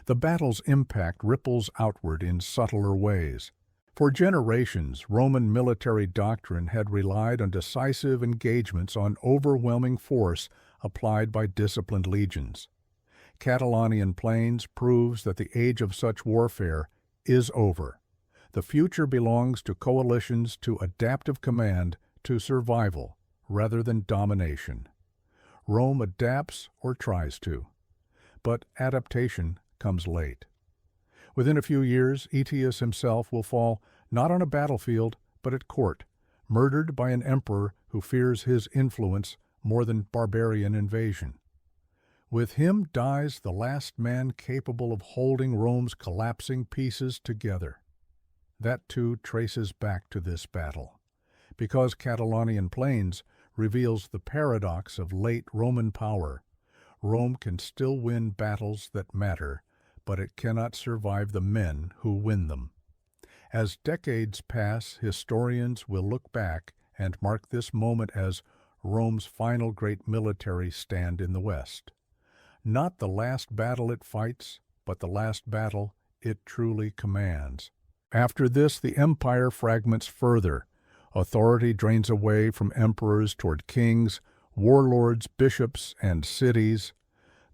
The battle's impact ripples outward in subtler ways. For generations, Roman military doctrine had relied on decisive engagements, on overwhelming force applied by disciplined legions. Catalaunian Plains proves that the age of such warfare is over. The future belongs to coalitions, to adaptive command, to survival, rather than domination. Rome adapts or tries to, but adaptation comes late. Within a few years, Aetius himself will fall not on a battlefield, but at court, murdered by an emperor who fears his influence more than barbarian invasion. With him dies the last man capable of holding Rome's collapsing pieces together. That too traces back to this battle, because Catalaunian Plains reveals the paradox of late Roman power. Rome can still win battles that matter, but it cannot survive the men who win them. As decades pass, historians will look back and mark this moment as Rome's final great military stand in the West. Not the last battle it fights, but the last battle it truly commands. After this, the empire fragments further. Authority drains away from emperors toward kings, warlords, bishops, and cities.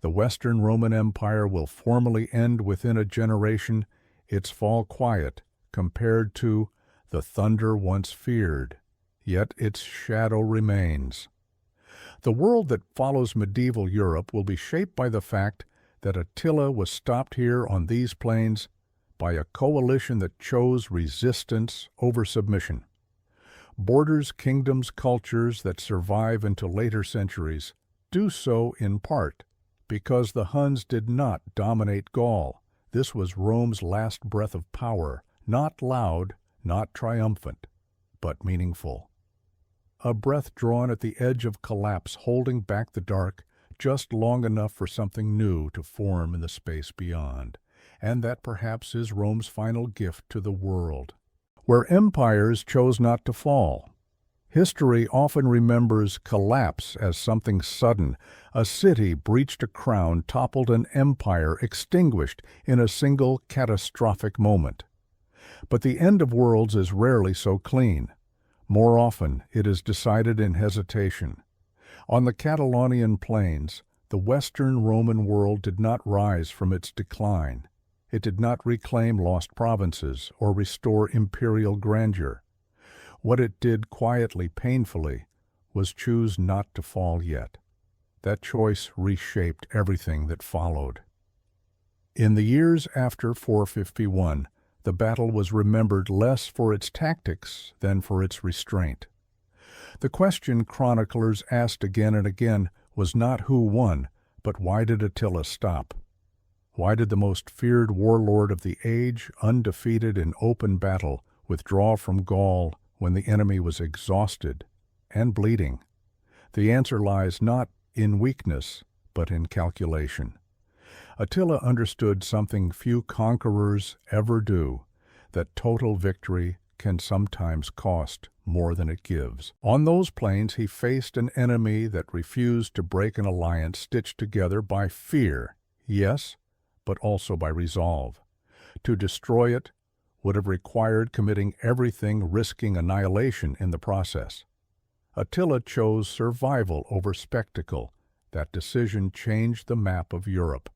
The Western Roman Empire will formally end within a generation, its fall quiet compared to the thunder once feared, yet its shadow remains. The world that follows medieval Europe will be shaped by the fact that Attila was stopped here on these plains by a coalition that chose resistance over submission. Borders, kingdoms, cultures that survive into later centuries do so in part because the Huns did not dominate Gaul. This was Rome's last breath of power, not loud, not triumphant, but meaningful. A breath drawn at the edge of collapse, holding back the dark just long enough for something new to form in the space beyond. And that perhaps is Rome's final gift to the world. Where empires chose not to fall. History often remembers collapse as something sudden. A city breached a crown, toppled an empire, extinguished in a single catastrophic moment. But the end of worlds is rarely so clean. More often, it is decided in hesitation. On the Catalaunian Plains, the Western Roman world did not rise from its decline. It did not reclaim lost provinces or restore imperial grandeur. What it did quietly, painfully, was choose not to fall yet. That choice reshaped everything that followed. In the years after 451, the battle was remembered less for its tactics than for its restraint. The question chroniclers asked again and again was not who won, but why did Attila stop? Why did the most feared warlord of the age, undefeated in open battle, withdraw from Gaul when the enemy was exhausted and bleeding? The answer lies not in weakness, but in calculation. Attila understood something few conquerors ever do, that total victory can sometimes cost more than it gives. On those plains he faced an enemy that refused to break an alliance stitched together by fear, yes, but also by resolve. To destroy it would have required committing everything, risking annihilation in the process. Attila chose survival over spectacle. That decision changed the map of Europe.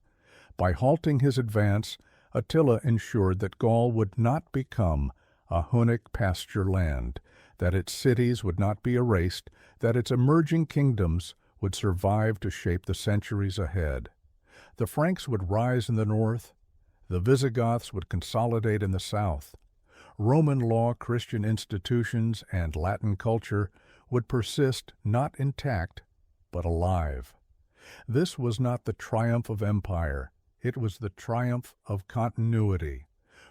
By halting his advance, Attila ensured that Gaul would not become a Hunnic pasture land, that its cities would not be erased, that its emerging kingdoms would survive to shape the centuries ahead. The Franks would rise in the north, the Visigoths would consolidate in the south. Roman law, Christian institutions, and Latin culture would persist not intact, but alive. This was not the triumph of empire, it was the triumph of continuity.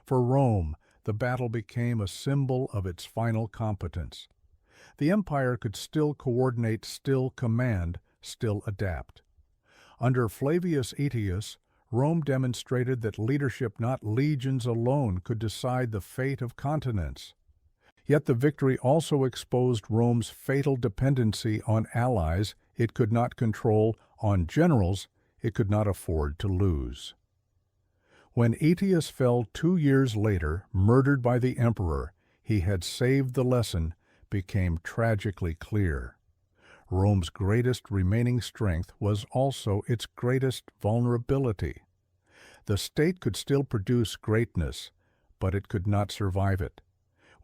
For Rome, the battle became a symbol of its final competence. The empire could still coordinate, still command, still adapt. Under Flavius Aetius, Rome demonstrated that leadership, not legions alone, could decide the fate of continents. Yet the victory also exposed Rome's fatal dependency on allies it could not control, on generals it could not afford to lose. When Aetius fell 2 years later, murdered by the emperor, he had saved the lesson, became tragically clear. Rome's greatest remaining strength was also its greatest vulnerability. The state could still produce greatness, but it could not survive it.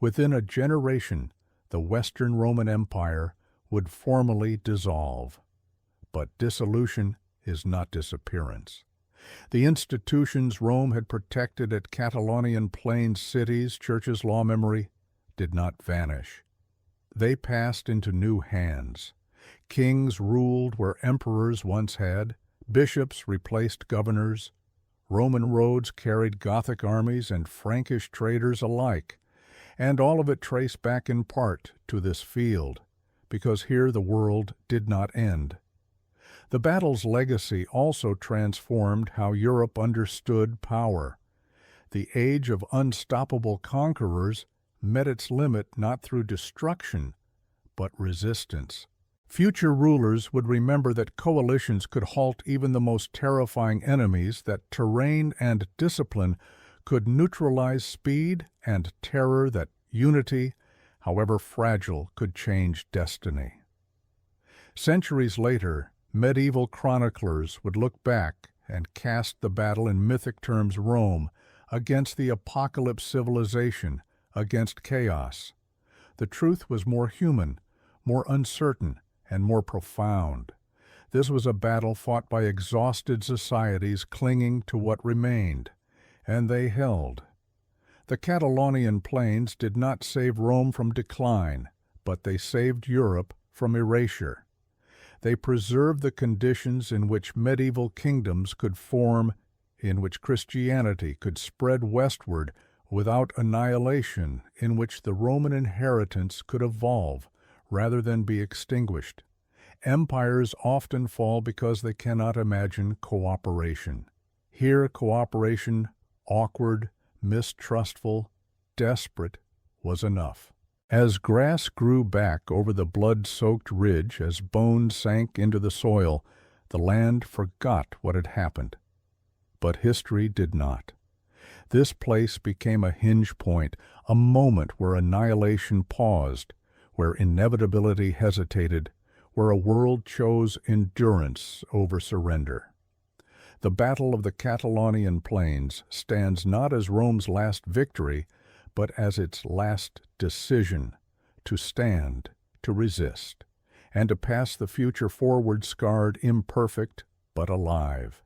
Within a generation, the Western Roman Empire would formally dissolve. But dissolution is not disappearance. The institutions Rome had protected at Catalaunian Plains cities, churches, law, memory, did not vanish. They passed into new hands. Kings ruled where emperors once had, bishops replaced governors, Roman roads carried Gothic armies and Frankish traders alike, and all of it traced back in part to this field, because here the world did not end. The battle's legacy also transformed how Europe understood power. The age of unstoppable conquerors met its limit not through destruction, but resistance. Future rulers would remember that coalitions could halt even the most terrifying enemies, that terrain and discipline could neutralize speed and terror, that unity, however fragile, could change destiny. Centuries later, medieval chroniclers would look back and cast the battle in mythic terms: Rome against the apocalypse civilization, against chaos. The truth was more human, more uncertain, and more profound. This was a battle fought by exhausted societies clinging to what remained, and they held. The Catalaunian Plains did not save Rome from decline, but they saved Europe from erasure. They preserved the conditions in which medieval kingdoms could form, in which Christianity could spread westward without annihilation, in which the Roman inheritance could evolve rather than be extinguished. Empires often fall because they cannot imagine cooperation. Here, cooperation, awkward, mistrustful, desperate, was enough. As grass grew back over the blood-soaked ridge, as bones sank into the soil, the land forgot what had happened. But history did not. This place became a hinge point, a moment where annihilation paused, where inevitability hesitated, where a world chose endurance over surrender. The Battle of the Catalaunian Plains stands not as Rome's last victory, but as its last decision to stand, to resist, and to pass the future forward scarred, imperfect, but alive.